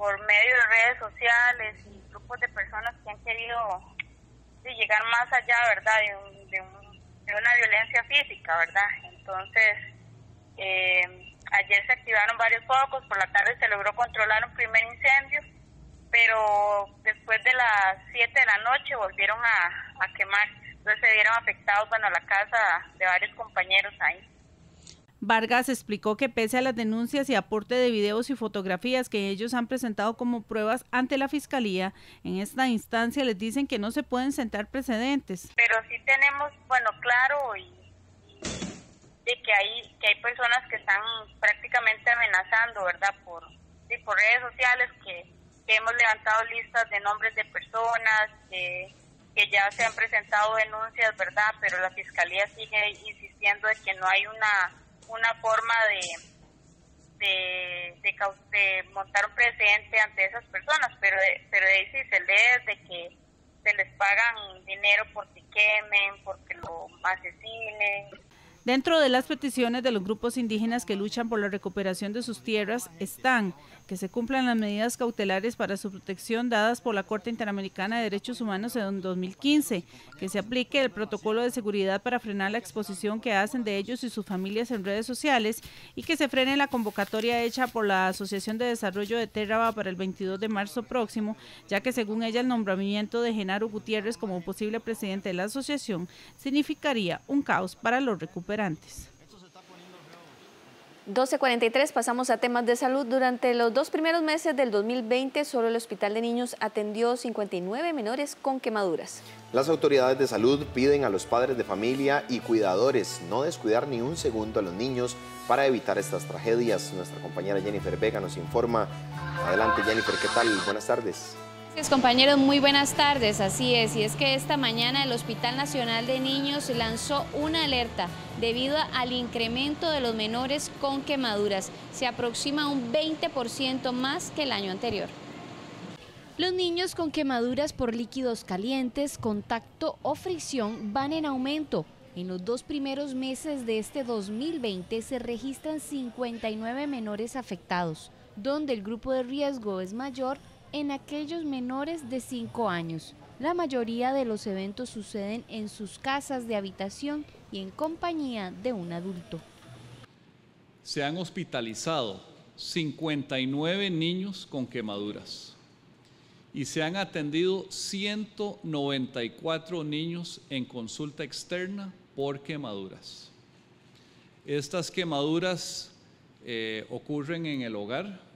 medio de redes sociales y grupos de personas que han querido llegar más allá, ¿verdad?, de una violencia física, ¿verdad? Entonces, ayer se activaron varios focos, por la tarde se logró controlar un primer incendio, pero después de las 7 de la noche volvieron a quemar. Entonces se vieron afectados, bueno, la casa de varios compañeros ahí. Vargas explicó que pese a las denuncias y aporte de videos y fotografías que ellos han presentado como pruebas ante la Fiscalía, en esta instancia les dicen que no se pueden sentar precedentes. Pero sí tenemos, bueno, claro, y de que hay personas que están prácticamente amenazando, ¿verdad?, por redes sociales, que hemos levantado listas de nombres de personas, que ya se han presentado denuncias, ¿verdad?, pero la Fiscalía sigue insistiendo de que no hay una forma de montar un precedente ante esas personas, pero sí se lee de que se les pagan dinero porque quemen, porque lo asesinen. Dentro de las peticiones de los grupos indígenas que luchan por la recuperación de sus tierras están que se cumplan las medidas cautelares para su protección dadas por la Corte Interamericana de Derechos Humanos en 2015, que se aplique el protocolo de seguridad para frenar la exposición que hacen de ellos y sus familias en redes sociales y que se frene la convocatoria hecha por la Asociación de Desarrollo de Terraba para el 22 de marzo próximo, ya que según ella el nombramiento de Genaro Gutiérrez como posible presidente de la asociación significaría un caos para los recuperantes. 12:43, pasamos a temas de salud. Durante los 2 primeros meses del 2020, solo el Hospital de Niños atendió 59 menores con quemaduras. Las autoridades de salud piden a los padres de familia y cuidadores no descuidar ni un segundo a los niños para evitar estas tragedias. Nuestra compañera Jennifer Vega nos informa. Adelante, Jennifer, ¿qué tal? Buenas tardes. Compañeros, muy buenas tardes. Así es, y es que esta mañana el Hospital Nacional de Niños lanzó una alerta debido al incremento de los menores con quemaduras. Se aproxima un 20% más que el año anterior. Los niños con quemaduras por líquidos calientes, contacto o fricción van en aumento. En los 2 primeros meses de este 2020 se registran 59 menores afectados, donde el grupo de riesgo es mayor en aquellos menores de 5 años. La mayoría de los eventos suceden en sus casas de habitación y en compañía de un adulto. Se han hospitalizado 59 niños con quemaduras y se han atendido 194 niños en consulta externa por quemaduras. Estas quemaduras ocurren en el hogar.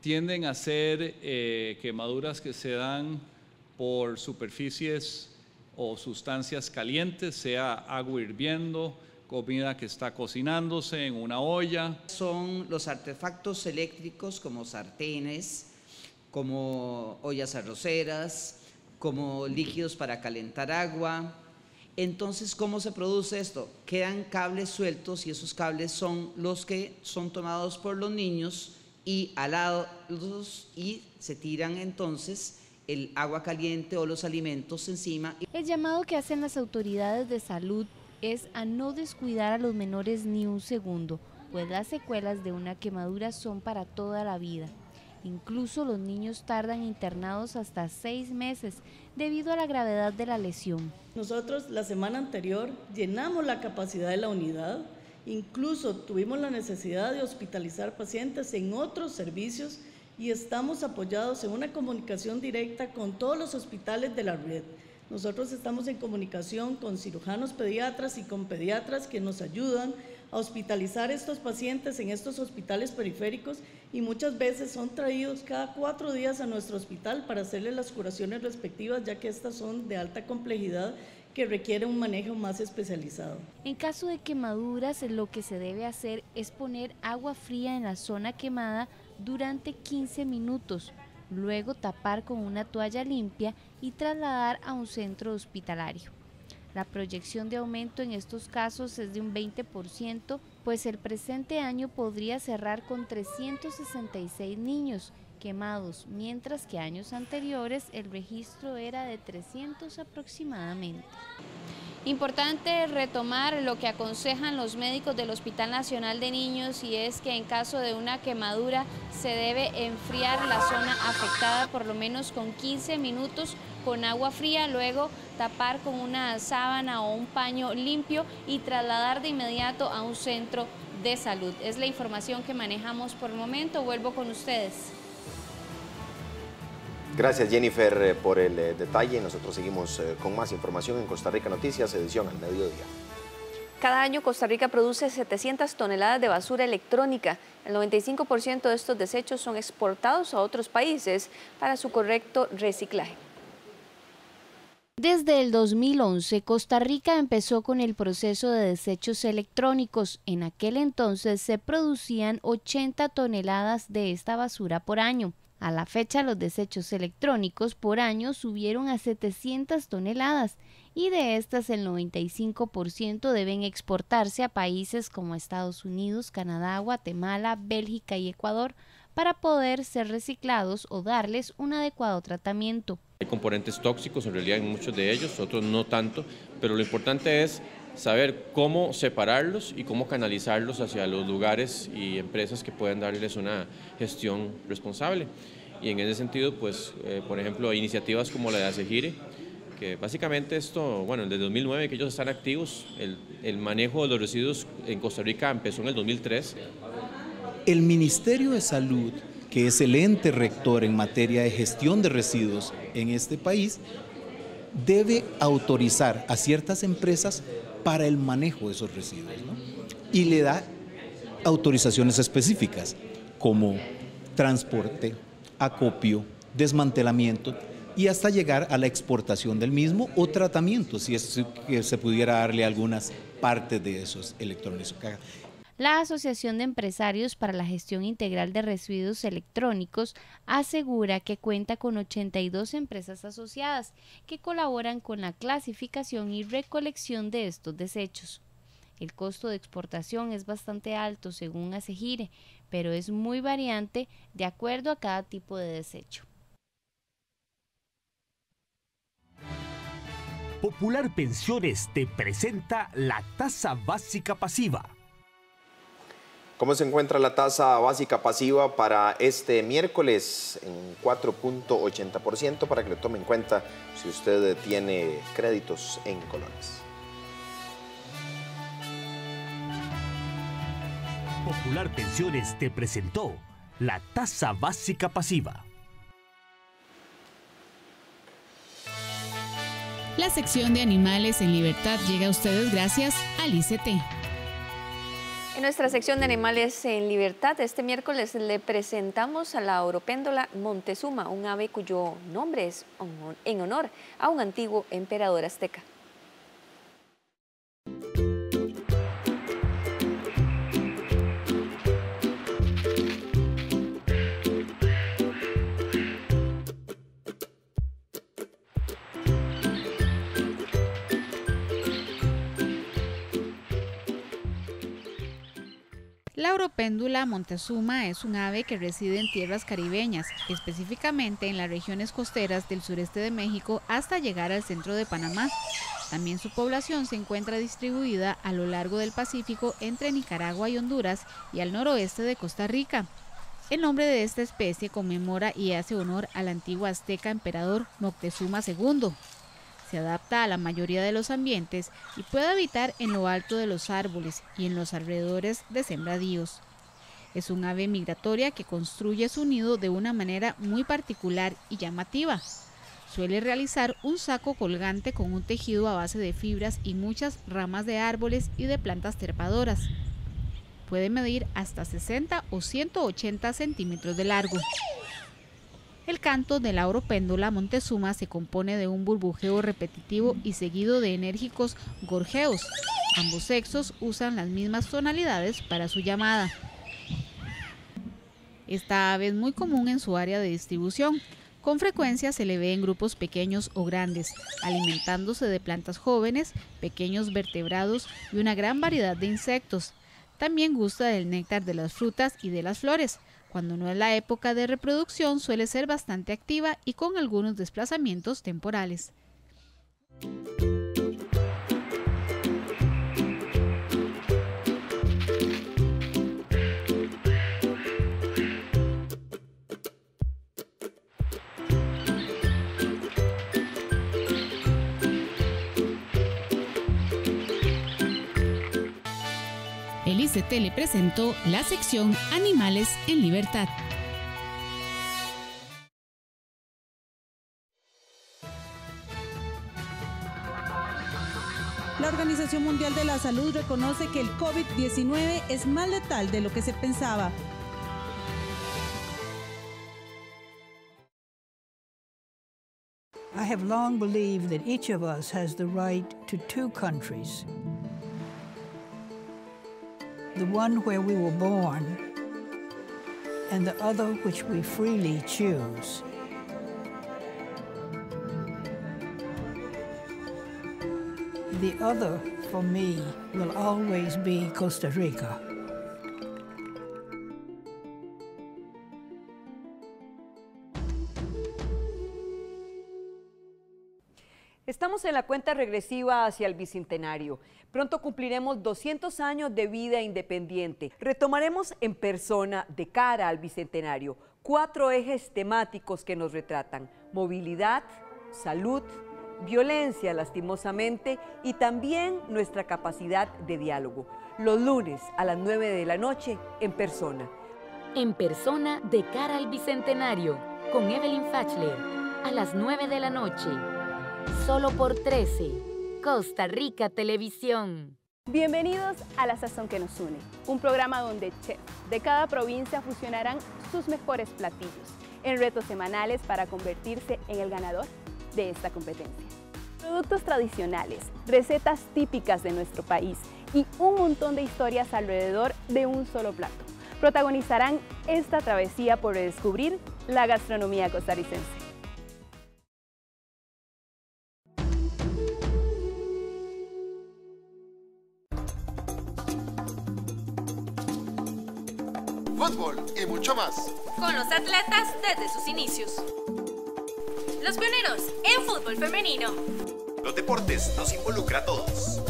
Tienden a ser quemaduras que se dan por superficies o sustancias calientes, sea agua hirviendo, comida que está cocinándose en una olla. Son los artefactos eléctricos como sartenes, como ollas arroceras, como líquidos para calentar agua. Entonces, ¿cómo se produce esto? Quedan cables sueltos y esos cables son los que son tomados por los niños y alados y se tiran entonces el agua caliente o los alimentos encima. El llamado que hacen las autoridades de salud es a no descuidar a los menores ni un segundo, pues las secuelas de una quemadura son para toda la vida. Incluso los niños tardan internados hasta 6 meses debido a la gravedad de la lesión. Nosotros la semana anterior llenamos la capacidad de la unidad. Incluso tuvimos la necesidad de hospitalizar pacientes en otros servicios y estamos apoyados en una comunicación directa con todos los hospitales de la red. Nosotros estamos en comunicación con cirujanos pediatras y con pediatras que nos ayudan a hospitalizar estos pacientes en estos hospitales periféricos y muchas veces son traídos cada 4 días a nuestro hospital para hacerles las curaciones respectivas, ya que estas son de alta complejidad que requieren un manejo más especializado. En caso de quemaduras, lo que se debe hacer es poner agua fría en la zona quemada durante 15 minutos, luego tapar con una toalla limpia y trasladar a un centro hospitalario. La proyección de aumento en estos casos es de un 20%, pues el presente año podría cerrar con 366 niños quemados, mientras que años anteriores el registro era de 300 aproximadamente. Importante retomar lo que aconsejan los médicos del Hospital Nacional de Niños, y es que en caso de una quemadura se debe enfriar la zona afectada por lo menos con 15 minutos con agua fría, luego tapar con una sábana o un paño limpio y trasladar de inmediato a un centro de salud. Es la información que manejamos por el momento. Vuelvo con ustedes. Gracias, Jennifer, por el detalle. Nosotros seguimos con más información en Costa Rica Noticias, edición al mediodía. Cada año Costa Rica produce 700 toneladas de basura electrónica. El 95% de estos desechos son exportados a otros países para su correcto reciclaje. Desde el 2011, Costa Rica empezó con el proceso de desechos electrónicos. En aquel entonces se producían 80 toneladas de esta basura por año. A la fecha, los desechos electrónicos por año subieron a 700 toneladas y de estas el 95% deben exportarse a países como Estados Unidos, Canadá, Guatemala, Bélgica y Ecuador para poder ser reciclados o darles un adecuado tratamiento. Hay componentes tóxicos en realidad en muchos de ellos, otros no tanto, pero lo importante es saber cómo separarlos y cómo canalizarlos hacia los lugares y empresas que puedan darles una gestión responsable. Y en ese sentido, pues, por ejemplo, iniciativas como la de ACEGIRE, que básicamente esto, bueno, desde 2009 que ellos están activos, el manejo de los residuos en Costa Rica empezó en el 2003. El Ministerio de Salud, que es el ente rector en materia de gestión de residuos en este país, debe autorizar a ciertas empresas para el manejo de esos residuos, ¿no? Y le da autorizaciones específicas como transporte, acopio, desmantelamiento y hasta llegar a la exportación del mismo o tratamiento, si es que se pudiera darle algunas partes de esos electrónicos. La Asociación de Empresarios para la Gestión Integral de Residuos Electrónicos asegura que cuenta con 82 empresas asociadas que colaboran con la clasificación y recolección de estos desechos. El costo de exportación es bastante alto según ACEGIRE, pero es muy variante de acuerdo a cada tipo de desecho. Popular Pensiones te presenta la tasa básica pasiva. ¿Cómo se encuentra la tasa básica pasiva para este miércoles? En 4.80% para que lo tome en cuenta si usted tiene créditos en colones. Popular Pensiones te presentó la tasa básica pasiva. La sección de Animales en Libertad llega a ustedes gracias al ICT. En nuestra sección de Animales en Libertad, este miércoles le presentamos a la oropéndola Montezuma, un ave cuyo nombre es en honor a un antiguo emperador azteca. La oropéndula Montezuma es un ave que reside en tierras caribeñas, específicamente en las regiones costeras del sureste de México hasta llegar al centro de Panamá. También su población se encuentra distribuida a lo largo del Pacífico entre Nicaragua y Honduras y al noroeste de Costa Rica. El nombre de esta especie conmemora y hace honor al antiguo azteca emperador Moctezuma II. Se adapta a la mayoría de los ambientes y puede habitar en lo alto de los árboles y en los alrededores de sembradíos. Es un ave migratoria que construye su nido de una manera muy particular y llamativa. Suele realizar un saco colgante con un tejido a base de fibras y muchas ramas de árboles y de plantas trepadoras. Puede medir hasta 60 o 180 centímetros de largo. El canto de la oropéndula Montezuma se compone de un burbujeo repetitivo y seguido de enérgicos gorjeos. Ambos sexos usan las mismas tonalidades para su llamada. Esta ave es muy común en su área de distribución. Con frecuencia se le ve en grupos pequeños o grandes, alimentándose de plantas jóvenes, pequeños vertebrados y una gran variedad de insectos. También gusta del néctar de las frutas y de las flores. Cuando no es la época de reproducción, suele ser bastante activa y con algunos desplazamientos temporales. El ICT le presentó la sección Animales en Libertad. La Organización Mundial de la Salud reconoce que el COVID-19 es más letal de lo que se pensaba. I have long believed that each of us has the right to two countries. The one where we were born, and the other which we freely choose. The other, for me, will always be Costa Rica. Estamos en la cuenta regresiva hacia el Bicentenario. Pronto cumpliremos 200 años de vida independiente. Retomaremos en persona, de cara al Bicentenario, 4 ejes temáticos que nos retratan: movilidad, salud, violencia lastimosamente y también nuestra capacidad de diálogo. Los lunes a las 9 de la noche en persona. En persona, de cara al Bicentenario, con Evelyn Fachler, a las 9 de la noche. Solo por 13, Costa Rica Televisión. Bienvenidos a La Sazón que nos une, un programa donde chefs de cada provincia fusionarán sus mejores platillos en retos semanales para convertirse en el ganador de esta competencia. Productos tradicionales, recetas típicas de nuestro país y un montón de historias alrededor de un solo plato protagonizarán esta travesía por redescubrir la gastronomía costarricense. Fútbol y mucho más. Con los atletas desde sus inicios. Los pioneros en fútbol femenino. Los deportes nos involucra a todos.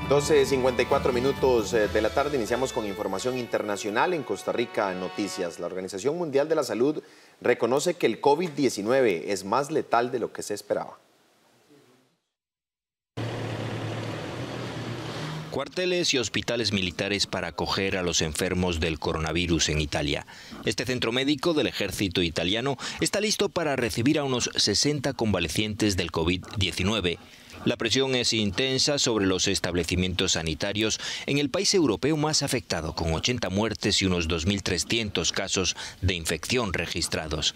(12:54 de la tarde). Iniciamos con información internacional en Costa Rica Noticias. La Organización Mundial de la Salud reconoce que el COVID-19 es más letal de lo que se esperaba. Cuarteles y hospitales militares para acoger a los enfermos del coronavirus en Italia. Este centro médico del ejército italiano está listo para recibir a unos 60 convalecientes del COVID-19. La presión es intensa sobre los establecimientos sanitarios en el país europeo más afectado, con 80 muertes y unos 2.300 casos de infección registrados.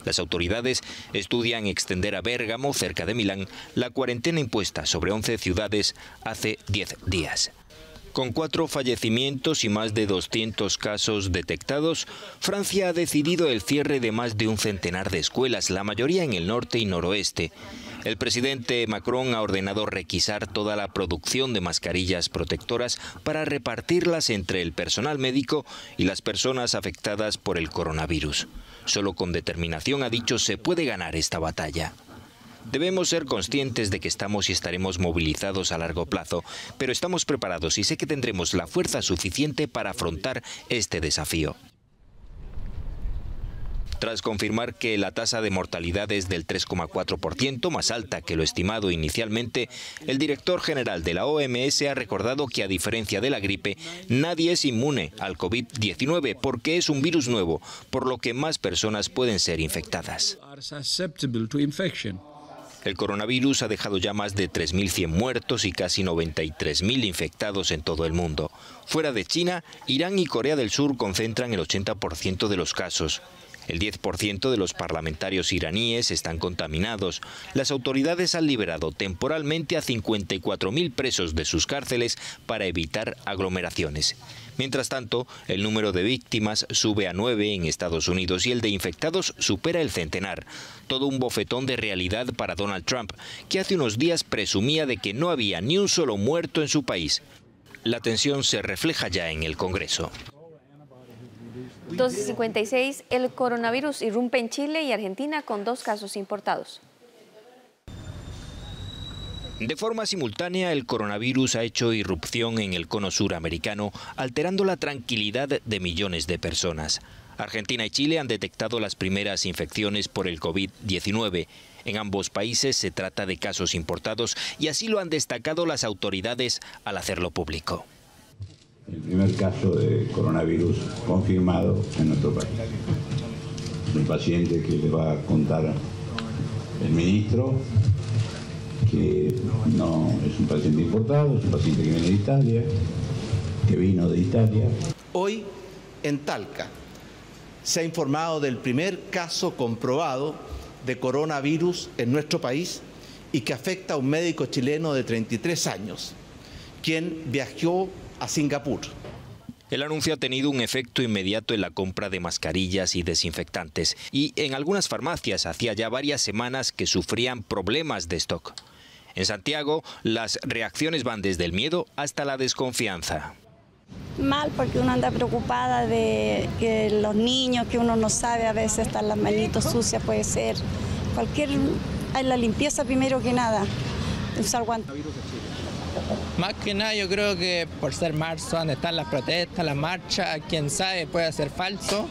Las autoridades estudian extender a Bérgamo, cerca de Milán, la cuarentena impuesta sobre 11 ciudades hace 10 días. Con 4 fallecimientos y más de 200 casos detectados, Francia ha decidido el cierre de más de un centenar de escuelas, la mayoría en el norte y noroeste. El presidente Macron ha ordenado requisar toda la producción de mascarillas protectoras para repartirlas entre el personal médico y las personas afectadas por el coronavirus. Solo con determinación, ha dicho, se puede ganar esta batalla. Debemos ser conscientes de que estamos y estaremos movilizados a largo plazo, pero estamos preparados y sé que tendremos la fuerza suficiente para afrontar este desafío. Tras confirmar que la tasa de mortalidad es del 3,4%, más alta que lo estimado inicialmente, el director general de la OMS ha recordado que, a diferencia de la gripe, nadie es inmune al COVID-19 porque es un virus nuevo, por lo que más personas pueden ser infectadas. El coronavirus ha dejado ya más de 3.100 muertos y casi 93.000 infectados en todo el mundo. Fuera de China, Irán y Corea del Sur concentran el 80% de los casos. El 10% de los parlamentarios iraníes están contaminados. Las autoridades han liberado temporalmente a 54.000 presos de sus cárceles para evitar aglomeraciones. Mientras tanto, el número de víctimas sube a 9 en Estados Unidos y el de infectados supera el centenar. Todo un bofetón de realidad para Donald Trump, que hace unos días presumía de que no había ni un solo muerto en su país. La tensión se refleja ya en el Congreso. 12:56, el coronavirus irrumpe en Chile y Argentina con 2 casos importados. De forma simultánea, el coronavirus ha hecho irrupción en el cono suramericano, alterando la tranquilidad de millones de personas. Argentina y Chile han detectado las primeras infecciones por el COVID-19. En ambos países se trata de casos importados y así lo han destacado las autoridades al hacerlo público. El primer caso de coronavirus confirmado en nuestro país. El paciente que le va a contar el ministro, que no es un paciente importado, es un paciente que viene de Italia, que vino de Italia. Hoy, en Talca, se ha informado del primer caso comprobado de coronavirus en nuestro país y que afecta a un médico chileno de 33 años, quien viajó a Singapur. El anuncio ha tenido un efecto inmediato en la compra de mascarillas y desinfectantes y en algunas farmacias hacía ya varias semanas que sufrían problemas de stock. En Santiago, las reacciones van desde el miedo hasta la desconfianza. Mal, porque uno anda preocupada de que los niños, que uno no sabe, a veces están las manitos sucias, puede ser. Hay la limpieza primero que nada, usar guantes. Más que nada yo creo que por ser marzo, donde están las protestas, las marchas, quién sabe, puede ser falso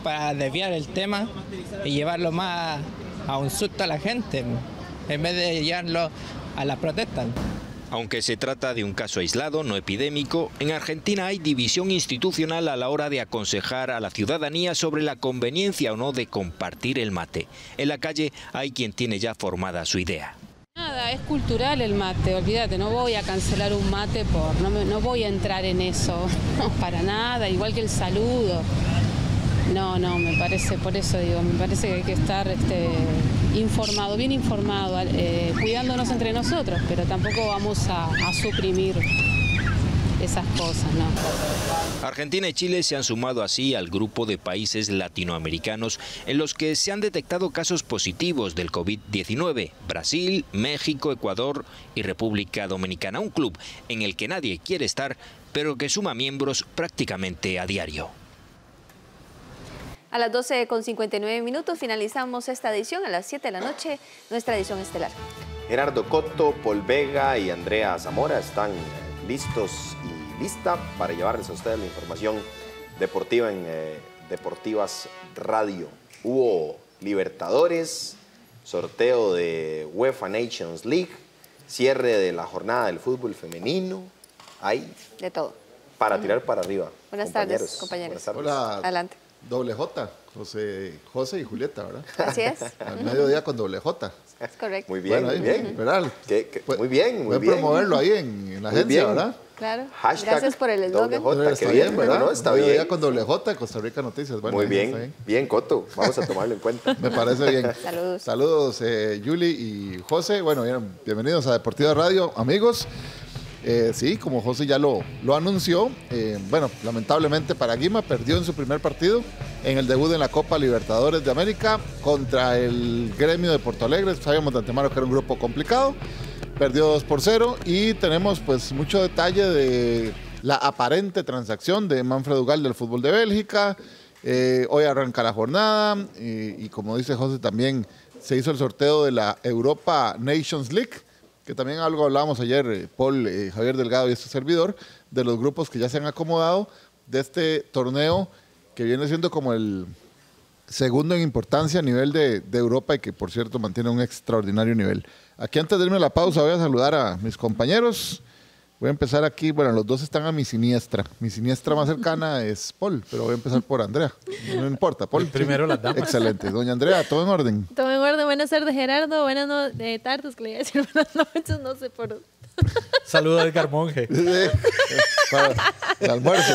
para desviar el tema y llevarlo más a un susto a la gente, en vez de llevarlo a las protestas. Aunque se trata de un caso aislado, no epidémico, en Argentina hay división institucional a la hora de aconsejar a la ciudadanía sobre la conveniencia o no de compartir el mate. En la calle hay quien tiene ya formada su idea. Nada, es cultural el mate, olvídate, no voy a cancelar un mate no voy a entrar en eso, no, para nada, igual que el saludo. No, me parece, por eso digo, me parece que hay que estar informado, bien informado, cuidándonos entre nosotros, pero tampoco vamos a suprimir esas cosas, ¿no? Argentina y Chile se han sumado así al grupo de países latinoamericanos en los que se han detectado casos positivos del COVID-19. Brasil, México, Ecuador y República Dominicana. Un club en el que nadie quiere estar, pero que suma miembros prácticamente a diario. A las 12:59 finalizamos esta edición. A las 7 de la noche, nuestra edición estelar. Gerardo Coto, Paul Vega y Andrea Zamora están listos y lista para llevarles a ustedes la información deportiva en Deportivas Radio. Hubo Libertadores, sorteo de UEFA Nations League, cierre de la jornada del fútbol femenino. Hay de todo para tirar para arriba. Buenas tardes, compañeros. Buenas tardes. Hola. Adelante. Doble J, José y Julieta, ¿verdad? Así es. Al mediodía con doble J. Es correcto. Muy bien, bueno, muy bien. ¿Verdad? Muy bien, muy bien. Voy a promoverlo ahí en la agencia, bien. ¿verdad? Claro. Hashtag gracias por el eslogan. Qué bien, ¿verdad? No, está bien. Mediodía con doble J, Costa Rica Noticias. Bueno, muy bien, bien, Coto. Vamos a tomarlo en cuenta. Me parece bien. Saludos. Saludos, Yuli y José. Bueno, bienvenidos a Deportiva Radio, amigos. Sí, como José ya lo anunció, bueno, lamentablemente para Guima perdió en su primer partido en el debut en la Copa Libertadores de América contra el Gremio de Porto Alegre. Sabíamos de antemano que era un grupo complicado, perdió 2-0 y tenemos pues mucho detalle de la aparente transacción de Manfred Ugal del fútbol de Bélgica. Hoy arranca la jornada y como dice José también se hizo el sorteo de la Europa Nations League, que también algo hablábamos ayer, Paul, Javier Delgado y este servidor, de los grupos que ya se han acomodado de este torneo que viene siendo como el segundo en importancia a nivel de Europa y que, por cierto, mantiene un extraordinario nivel. Aquí, antes de irme a la pausa, voy a saludar a mis compañeros. Voy a empezar aquí, bueno, los dos están a mi siniestra. Mi siniestra más cercana es Paul, pero voy a empezar por Andrea. No importa, Paul. Primero las damas. Excelente. Doña Andrea, ¿todo en orden? Todo en orden. Buenas tardes, Gerardo. Buenas tardes, que le iba a decir buenas noches, no sé por... Saludos a Edgar Monge. Para el almuerzo.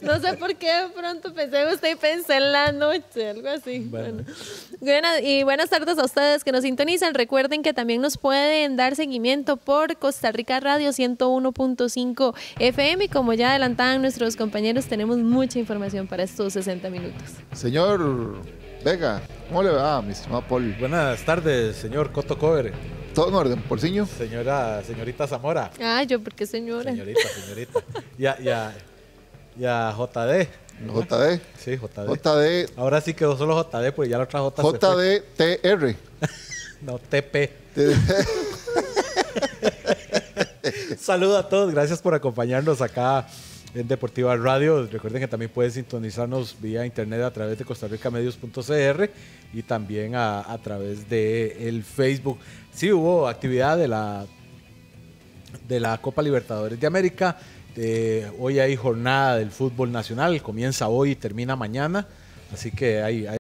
No sé por qué de pronto pensé en usted y pensé en la noche, algo así. Bueno. Y buenas tardes a ustedes que nos sintonizan. Recuerden que también nos pueden dar seguimiento por Costa Rica Radio 101.5 FM y como ya adelantaban nuestros compañeros, tenemos mucha información para estos 60 minutos. Señor Vega, ¿cómo le va, mi estimado Paul? Buenas tardes, señor Coto Cover. ¿Todo en orden, Porciño? Señorita Zamora. Ah, yo porque señora. Señorita. Y a JD. JD. Sí, JD. JD. Ahora sí quedó solo JD, pues ya la otra J. JDTR. No, TP. Saludos a todos, gracias por acompañarnos acá en Deportiva Radio. Recuerden que también pueden sintonizarnos vía internet a través de costarricamedios.cr y también a través de el Facebook. Sí, hubo actividad de la Copa Libertadores de América. Hoy hay jornada del fútbol nacional, comienza hoy y termina mañana, así que hay